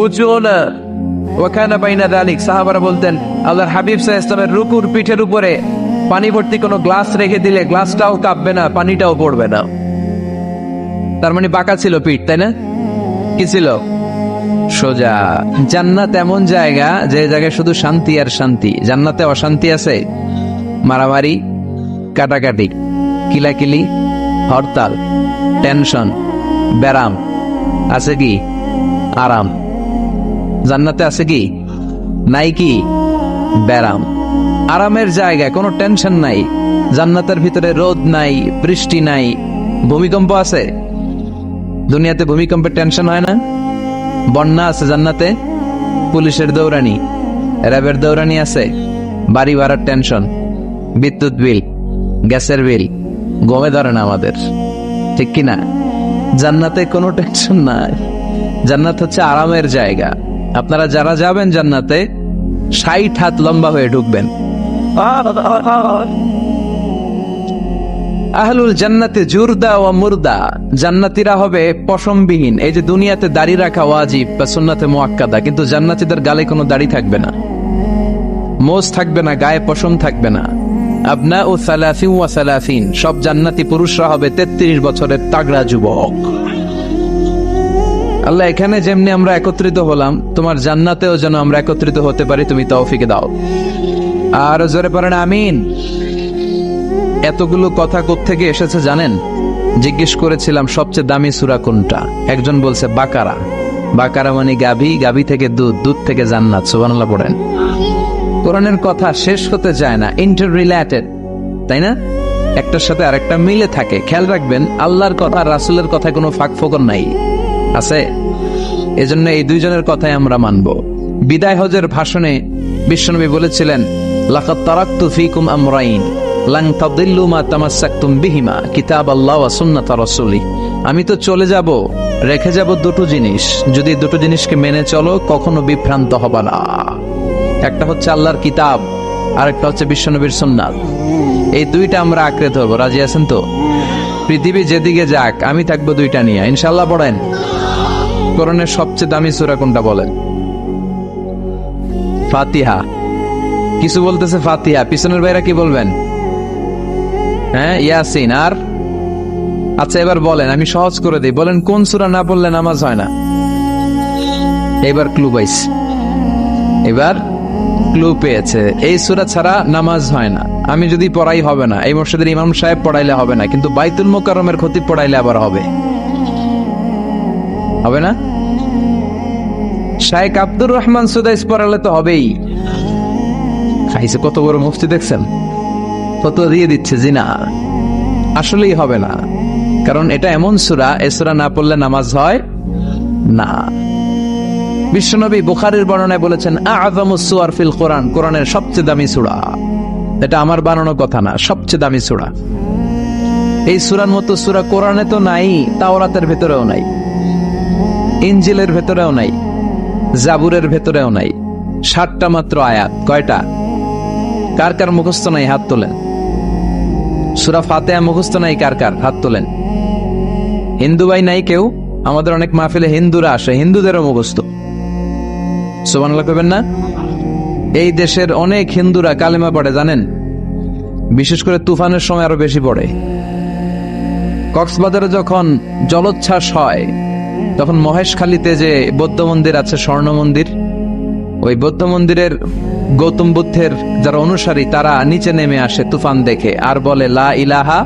উঁচুও না। ওয়াকানা বাইনা যালিক, সাহাবারা বলতেন আল্লাহর হাবিব সাল্লাল্লাহু আলাইহি ওয়াসাল্লামের রুকুর পিঠের উপরে পানি ভর্তি কোনো গ্লাস রেখে দিলে গ্লাসটাও কাঁপবে না, পানিটাও পড়বে না। তার মানে বাঁকা ছিল পিঠ, তাই না? কি ছিল? সোজা। জান্নাত এমন জায়গা যে জায়গায় শুধু শান্তি আর শান্তি। জান্নাতে অশান্তি আছে? মারামারি, কাটাকাটি, কিলাকিলি, হরতাল, টেনশন, ব্যারাম আছে কি? আরাম। জান্নাতে আছে কি? নাই কি? ব্যারাম। আরামের জায়গায় কোনো টেনশন নাই। জান্নাতের ভিতরে রোদ নাই, বৃষ্টি নাই, ভূমিকম্প আছে? দুনিয়াতে ভূমিকম্পের টেনশন হয় না? বন্যা আছে জান্নাতে? পুলিশের দৌড়ানি, র্যাবের দৌড়ানি আছে? বাড়ি ভাড়ার টেনশন, বিদ্যুৎ বিল, গ্যাসের বিল, গমে ধরে না আমাদের, ঠিক কিনা? জান্নাতে কোনো টেনশন নাই। জান্নাত হচ্ছে আরামের জায়গা। আপনারা যারা যাবেন জান্নাতে 60 হাত লম্বা হয়ে ঢুকবেন। আহলুল জান্নাতে জুরদা ওয়া মুরদা, জান্নাতীরা হবে পশমবিহীন। এই যে দুনিয়াতে দাড়ি রাখা ওয়াজিব বা সুন্নাতে মুআক্কাদা, কিন্তু জান্নাতীদের গালে কোনো দাড়ি থাকবে না, মোজ থাকবে না, গায়ে পশম থাকবে না। আবনাউ সালাসিন ওয়া সালাসিন, সব জান্নাতি পুরুষরা হবে 33 বছরের তাগড়া যুবক। আল্লাহ, এখানে যেমনি আমরা একত্রিত হলাম তোমার জান্নাতেও যেন আমরা একত্রিত হতে পারি, তুমি তৌফিক দাও। আর জোরে পড়েন আমিন। এতগুলো কথা কোত্থেকে এসেছে জানেন? জিজ্ঞেস করেছিলাম সবচেয়ে দামি সূরা কোনটা? একজন বলছে বাকারা। বাকারা মানে গাভী, গাভী থেকে দুধ, দুধ থেকে জান্নাত। সুবহানাল্লাহ পড়েন। কোরআনের কথা শেষ হতে যায় না, ইন্টার রিলেটেড, তাই না? একটার সাথে আরেকটা মিলে থাকে। খেয়াল রাখবেন আল্লাহর কথা রাসূলের কথা কোনো ফাঁক ফোকর নাই, আছে? এজন্য এই দুইজনের কথাই আমরা মানব। বিদায় হজের ভাষণে বিশ্বনবী বলেছিলেন, লাকাদ তারাকতু ফীকুম আমরাইন লান তাদিল্লু মা তামাসসাকতুম বিহিমা কিতাবাল্লাহ ওয়া সুন্নাত রাসূলি। আমি তো চলে যাব, রেখে যাব দুটো জিনিস, যদি দুটো জিনিসকে মেনে চলো কখনো বিভ্রান্ত হবে না। একটা হচ্ছে আল্লাহর কিতাব, আর একটা হচ্ছে বিশ্বনবীর সুন্নাত। এই দুইটা আমরা আঁকড়ে ধরবো। রাজি আছেন তো? পৃথিবী যেদিকে যাক আমি থাকবো দুইটা নিয়ে, ইনশাআল্লাহ। পড়েন। কোরআনের সবচেয়ে দামি সূরা কোনটা বলেন? ফাতিহা। কিছু বলতেছে ফাতিহা, পিছনের ভাইরা কি বলবেন? হ্যাঁ, ইয়াসিন। আর আচ্ছা এবার বলেন, আমি সহজ করে দিই, বলেন কোন সূরা না পড়লে নামাজ হয় না? এবার ক্লু পাইছে, এবার ক্লু পেয়েছে। এই সূরা ছাড়া নামাজ হয় না। আমি যদি পড়াই হবে না, এই মসজিদের ইমাম সাহেব পড়াইলে হবে না, কিন্তু বাইতুল মুকাররমের খতিব পড়াইলে আবার হবে, হবে না? শাইখ আব্দুর রহমান সুদাইস পড়ালে তো হবেই। খাইছে কত বড় মুফতি দেখছেন? ফতোয়া দিয়ে দিচ্ছে জি না, আসলেই হবে না। কারণ এটা এমন সূরা, এই সূরা না পড়লে নামাজ হয় না। বিশ্বনবী বুখারীর বর্ণনায় বলেছেন, আ'যামুস সুওয়ার ফিল কোরআন, কোরআনের সবচেয়ে দামি সূরা। এটা আমার বানানো কথা না, সবচেয়ে দামি সূরা। এই সূরার মতো সূরা কোরআনে তো নাই, তাওরাতের ভেতরেও নাই, ইনজিলের ভেতরেও নাই, জাবুরের ভেতরেও নাই। 60টা মাত্র আয়াত। কয়টা? কার কার মুখস্থ নাই হাত তোলেন। সূরা ফাতিহা মুখস্থ নাই কার কার? হাত তোলেন। হিন্দু ভাই নাই কেউ? আমাদের অনেক মাহফিলে হিন্দুরা আসে, হিন্দুদেরও মুখস্থ। সুবহানাল্লাহ কইবেন না? এই দেশের অনেক হিন্দুরা কালেমা পড়ে জানেন? বিশেষ করে তুফানের সময় আরো বেশি পড়ে। কক্সবাজারে যখন জলোচ্ছ্বাস হয় তখন মহেশখালীতে যে বৌদ্ধ মন্দির আছে, স্বর্ণ মন্দির, ওই বৌদ্ধ মন্দিরের গৌতম বুদ্ধের যারা অনুসারী তারা নিচে নেমে আসে তুফান দেখে আর বলে লা ইলাহা।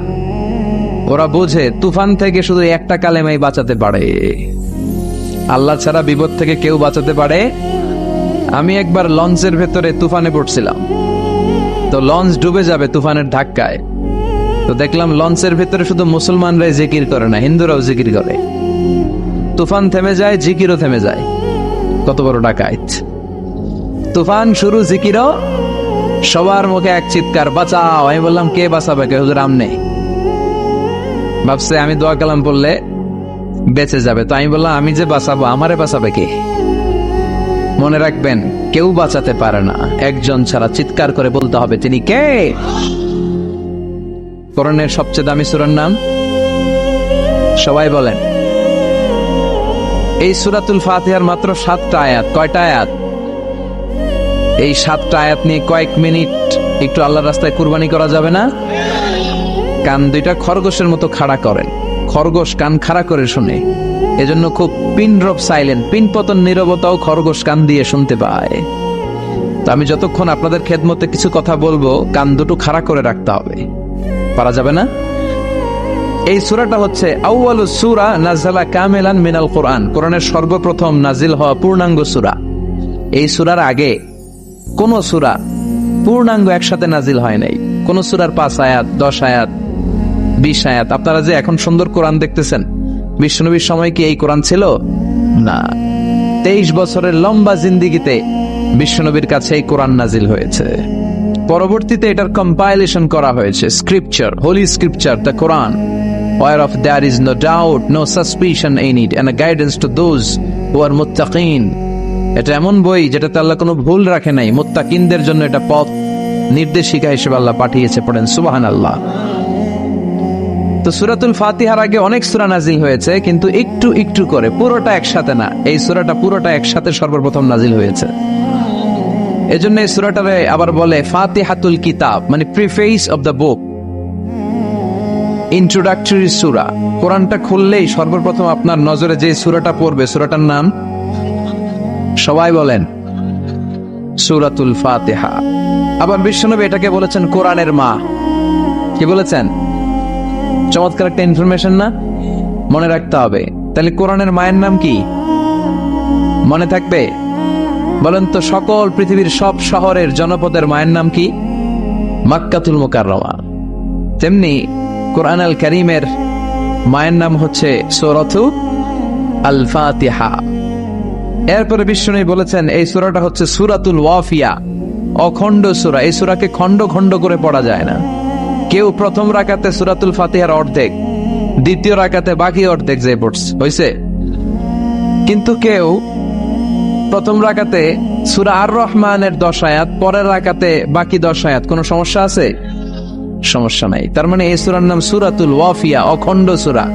ওরা বোঝে তুফান থেকে শুধু একটা কালেমাই বাঁচাতে পারে, আল্লাহ ছাড়া বিপদ থেকে কেউ বাঁচাতে পারে। আমি একবার লঞ্চের ভেতরে তুফানে পড়ছিলাম, তো লঞ্চ ডুবে যাবে তুফানের ধাক্কায়। তো দেখলাম লঞ্চের ভেতরে শুধু মুসলমানরাই জিকির করে না, হিন্দুরাও জিকির করে। তুফান থেমে যায়, জিকিরও থেমে যায়। কত বড় ডাকাইত! তুফান শুরু, জিকিরও, সবার মুখে এক চিৎকার, বাঁচাও। আমি বললাম কে বাঁচাবে? কে? হুজুর আমনে। ভাবছে আমি দোয়া কালাম পড়লে বেঁচে যাবে, তো আমি বললাম আমি যে বাঁচাবো, আমারে বাঁচাবে কে? মনে রাখবেন, কেউ বাঁচাতে পারে না, একজন ছাড়া। চিৎকার করে বলতে হবে তিনি কে। কোরআনের সবচেয়ে দামি সূরার নাম সবাই বলেন। এই সূরাতুল ফাতিহার মাত্র 7টা আয়াত। কয়টা আয়াত? এই 7টা আয়াত নিয়ে কয়েক মিনিট একটু আল্লাহর রাস্তায় কুরবানি করা যাবে না? কান দুইটা খরগোশের মতো খাড়া করেন। খরগোশ কান খাড়া করে শুনে, এজন্য খুব পিন ড্রপ সাইলেন্ট, পিন পতন নীরবতাও খরগোশ কান দিয়ে শুনতে পায়। তো আমি যতক্ষণ আপনাদের খেদমতে কিছু কথা বলবো, কান দুটো খাড়া করে রাখতে হবে। পারা যাবে না? এই সূরাটা হচ্ছে আউয়ালুস সূরা নাযালা কামিলান মিনাল কোরআন, কোরআনের সর্বপ্রথম নাজিল হওয়া পূর্ণাঙ্গ সূরা। এই সূরার আগে কোন সূরা পূর্ণাঙ্গ একসাথে নাজিল হয় নাই। কোন সূরার 5 আয়াত, 10 আয়াত, 20 আয়াত। আপনারা যে এখন সুন্দর কোরআন দেখতেছেন, বিশ্বনবীর সময় কি এই কোরআন ছিল? না। 23 বছরের লম্বা জিন্দিগিতে বিশ্বনবীর কাছে এই কোরআন নাজিল হয়েছে। পরবর্তীতে এটার কম্পাইলেশন করা হয়েছে, scripture, holy scripture, the Quran, whereof there is no doubt, no suspicion in it, and a guidance to those who are muttaqin. এটা এমন বই যেটাতে আল্লাহ কোনো ভুল রাখে নাই, মুত্তাকিনদের জন্য এটা পথ নির্দেশিকা হিসেবে আল্লাহ পাঠিয়েছে। পড়েন সুবহানাল্লাহ। তো সূরাতুল ফাতিহার আগে অনেক সূরা নাজিল হয়েছে, কিন্তু একটু একটু করে, পুরোটা একসাথে না। এই সূরাটা পুরোটা একসাথে সর্বপ্রথম নাজিল হয়েছে। এজন্য এই সূরাটারে আবার বলে ফাতিহাতুল কিতাব, মানে preface of the book, introductory সূরা। কোরআনটা খুললেই সর্বপ্রথম আপনার নজরে যে সূরাটা পড়বে, সূরাটার নাম সবাই বলেন সূরাতুল ফাতিহা। আবার বিশ্বনবী এটাকে বলেছেন কোরআনের মা। কি বলেছেন? চমৎকার একটা ইনফরমেশন না? মনে রাখতে হবে। তাহলে কোরআনের মায়ের নাম কি? মনে থাকবে? বলেন তো, সকল পৃথিবীর সব শহরের জনপদের মায়ের নাম কি? মক্কাতুল মুকাররমা। তেমনি কোরআন আল কারীমের মায়ের নাম হচ্ছে সূরাতু আল ফাতিহা। এরপরে বিশ্বনবী বলেছেন এই সূরাটা হচ্ছে সূরাতুল ওয়াফিয়া, অখণ্ড সূরা। এই সূরাকে খণ্ড খণ্ড করে পড়া যায় না। কেউ প্রথম রাকাতে সূরাতুল ফাতিহার অর্ধেক, দ্বিতীয় রাকাতে বাকি অর্ধেক যে পড়ছে হইছে। কিন্তু কেউ প্রথম রাকাতে সূরা আর রহমানের 10 আয়াত, পরের রাকাতে বাকি 10 আয়াত। কোনো সমস্যা আছে? সমস্যা নাই। তার মানে এই সূরার নাম সূরাতুল ওয়াফিয়া, অখণ্ড সূরা।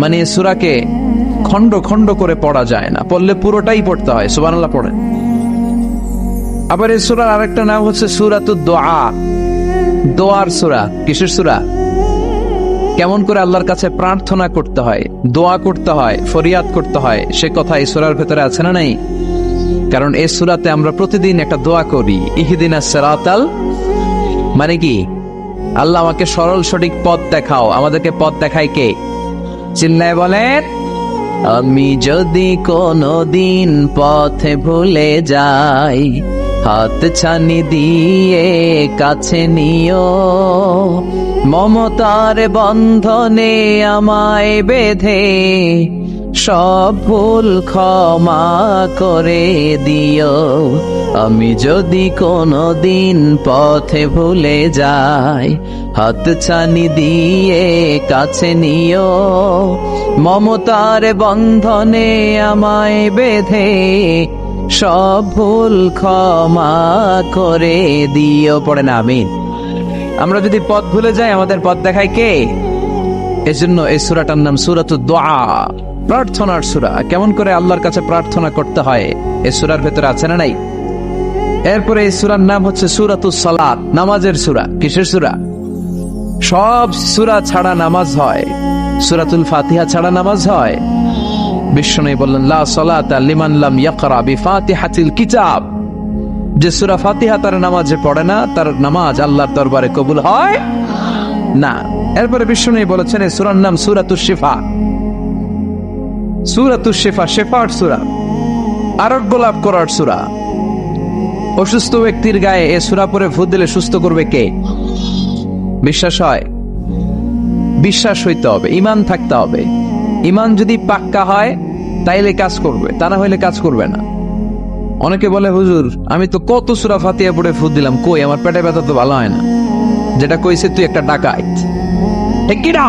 মানে এই সূরাকে খণ্ড খণ্ড করে পড়া যায় না, পড়লে পুরোটাই পড়তে হয়। সুবহানাল্লাহ পড়েন। আবার এই সূরার আরেকটা নাম হচ্ছে সূরাতুদ দুআ, দোয়ার সূরা। কিসের সূরা? কেমন করে আল্লাহর কাছে প্রার্থনা করতে হয়, দোয়া করতে হয়, ফরিয়াদ করতে হয়, সে কথা এই সূরার ভেতরে আছে না নাই? কারণ এই সূরাতে আমরা প্রতিদিন একটা দোয়া করি, ইহদিনাস সিরাতাল, মানে কি? আল্লাহ আমাকে সরল সঠিক পথ দেখাও। আমাদেরকে পথ দেখায় কে? চিল্লায় বলেন, আমি যদি কোনদিন পথে ভুলে যাই, হাত ছানি দিয়ে কাছে নিও, মমতার বন্ধনে আমায় বেঁধে সব ভুল ক্ষমা করে দিও। আমি যদি কোনদিন পথে ভুলে যাই, হাত ছানি দিয়ে কাছে নিও, মমতার বন্ধনে আমায় বেঁধে সব ভুল ক্ষমা করে দিও। পড়ে না আমিন। আমরা যদি পথ ভুলে যাই, আমাদের পথ দেখায় কে? এজন্য এই সূরাটার নাম সূরাতুদ দুআ, প্রার্থনার সূরা। কেমন করে আল্লাহর কাছে প্রার্থনা করতে হয় এই সূরার ভেতরে আছে না নাই? এরপরে এই সূরার নাম হচ্ছে সূরাতুস সালাত, নামাজের সূরা। কিসের সূরা? সব সূরা ছাড়া নামাজ হয়, সূরাতুল ফাতিহা ছাড়া নামাজ হয়? বিশ্বনবী বললেন, লা সালাতা লিমান লাম ইয়াকরা বিফাতিহাতিল কিতাব, যে সূরা ফাতিহা তার নামাজে পড়ে না, তার নামাজ আল্লাহর দরবারে কবুল হয় না। এরপরে বিশ্বনবী বলেছেন এই সূরার নাম সূরাতুশ শিফা। সূরাতুশ শিফা, শেফার সূরা, আরোগ্য লাভ করার সূরা। অসুস্থ ব্যক্তির গায়ে এই সূরা পড়ে ফু দিলে সুস্থ করবে কে? বিশ্বাস হয়? বিশ্বাস হইতে হবে, ঈমান থাকতে হবে। ঈমান যদি পাক্কা হয় তাইলে কাজ করবে, তা না হইলে কাজ করবে না। অনেকে বলে, হুজুর আমি তো কত সূরা ফাতিহা পড়ে ফু দিলাম, কই আমার পেটে ব্যথা তো ভালো হয় না। যেটা কইছে তুই একটা ডাকাত, ঠিক কি না?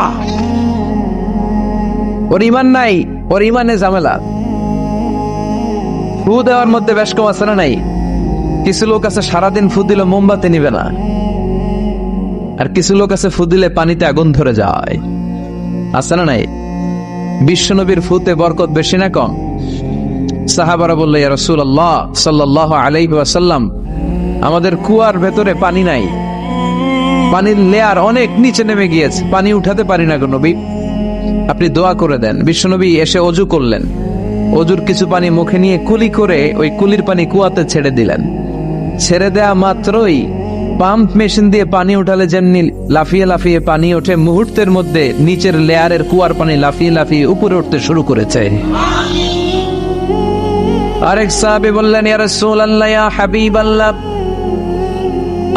ওর ঈমান নাই, ওর ঈমানে ঝামেলা। ফু দেওয়ার মধ্যে বেশ কম আছে না নাই? কিছু লোক আছে সারাদিন ফু দিলে মোমবাতি নিবে না, আর কিছু লোক আছে ফু দিলে পানিতে আগুন ধরে যায়, আছে না নাই? বিশ্বনবীর ফুতে বরকত বেশি না কম? সাহাবারা বলল, ইয়া রাসূলুল্লাহ সাল্লাল্লাহু আলাইহি ওয়াসাল্লাম, আমাদের কুয়ার ভেতরে পানি নাই, পানির লেয়ার অনেক নিচে নেমে গিয়েছে, পানি উঠাতে পারি না গো নবী, আপনি দোয়া করে দেন। বিশ্বনবী এসে অজু করলেন, অজুর কিছু পানি মুখে নিয়ে কুলি করে ওই কুলির পানি কুয়াতে ছেড়ে দিলেন। ছেড়ে দেয়া মাত্রই পাম্প মেশিন দিয়ে পানি উঠালে যেমনি লাফিয়ে লাফিয়ে পানি ওঠে, মুহূর্তের মধ্যে নিচের লেয়ারের কুয়ার পানি লাফিয়ে লাফিয়ে উপরে উঠতে শুরু করেছে। আরেক সাহাবী বললেন, ইয়া রাসূলুল্লাহ, ইয়া হাবিবাল্লাহ,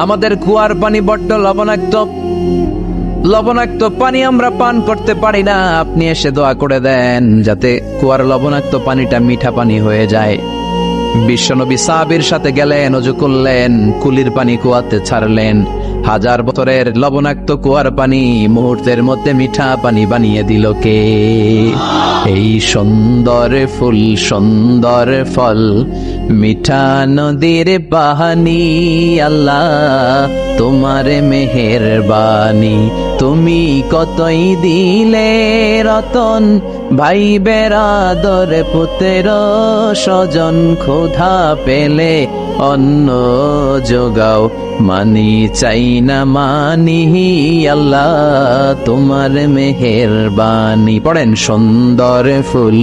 আমাদের কুয়ার পানি বড্ড লবণাক্ত, লবণাক্ত পানি আমরা পান করতে পারি না, আপনি এসে দোয়া করে দেন যাতে কুয়ার লবণাক্ত পানিটা মিঠা পানি হয়ে যায়। বিশ্বনবী সাহাবীর সাথে গেলেন, ওযু করলেন, কুলির পানি কুয়াতে ছাড়লেন। 1000 বছরের লবণাক্ত কুয়ার পানি মুহূর্তের মধ্যে মিঠা পানি বানিয়ে দিল কে? এই সুন্দর ফুল, সুন্দর ফল, মিঠা নদীর পানি, আল্লাহ তোমার মেহেরবানি। তুমি কতই দিলে রতন, ভাই বেরাদর পুত্র স্বজন, ক্ষুধা পেলে অন্ন যোগাও, মানি চাই না মানি, আল্লাহ তোমার মেহেরবানি। পড়েন, সুন্দর ফুল,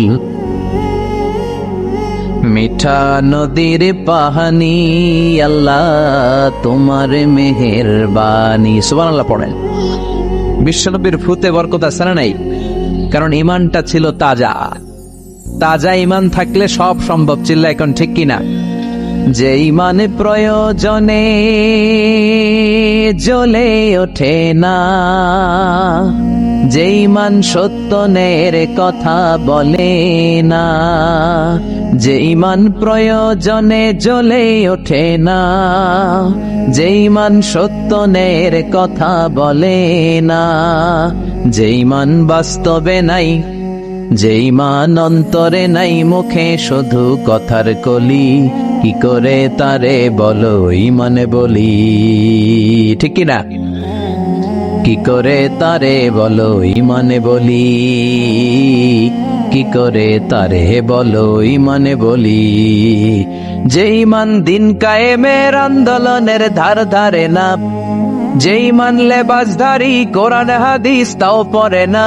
মিঠা নদীর পানি, আল্লাহ তোমার মেহেরবানি। সুবহানাল্লাহ পড়েন। বিশ্বনবীর ফুতে বরকত আছে না নাই? কারণ ঈমানটা ছিল তাজা। তাজা ঈমান থাকলে সব সম্ভব। চিল্লা এখন ঠিক কিনা? যে ঈমান প্রয়োজনে জ্বলে ওঠে না, যে ঈমান সত্যনের কথা বলে না, যে ঈমান প্রয়োজনে জ্বলে ওঠে না, যে ঈমান সত্যনের কথা বলে না, যে ঈমান বাস্তবে নাই, যে ঈমান অন্তরে নাই, মুখে শুধু কথার কলি, কি করে তারে বলো ঈমানে বলি, ঠিক কি না? কি করে তারে বলো ঈমানে বলি, কি করে তারে বলো ঈমানে বলি। যে ঈমান দিন কায়েমের আন্দোলনের ধার ধারে না, যে ঈমান লেবাসধারী কোরআন হাদিস তাও পড়ে না,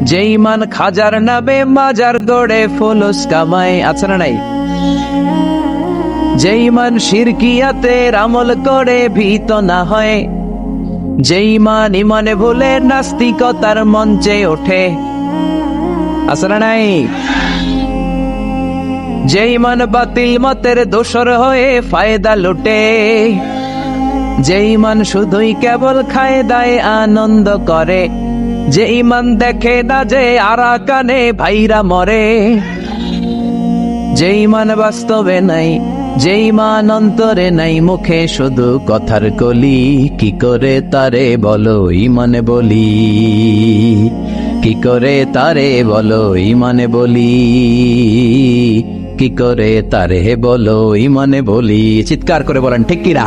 যে ঈমান খাজার নামে মাজার গড়ে ফুলুস কামায়, আছে না নাই? যে ঈমান শিরকিয়াতের আমল করে ভীত না হয়, যে ঈমান ঈমানে ভুলে নাস্তিকতার মঞ্চে ওঠে, আছে না নাই? যে ঈমান বাতিল মতের দোসর হয়ে ফায়দা লুটে, যে ঈমান শুধুই কেবল খায় দায় আনন্দ করে, যে ঈমান দেখে না যে আরাকানে ভাইরা মরে, যে ঈমান বাস্তবে নাই, যে ঈমান অন্তরে নাই, মুখে শুধু কথার কলি, কি করে তারে বলো ঈমানে বলি, কি করে তারে বলো ঈমানে বলি, কি করে তারে বলো ঈমানে বলি। চিৎকার করে বলেন ঠিক কিনা?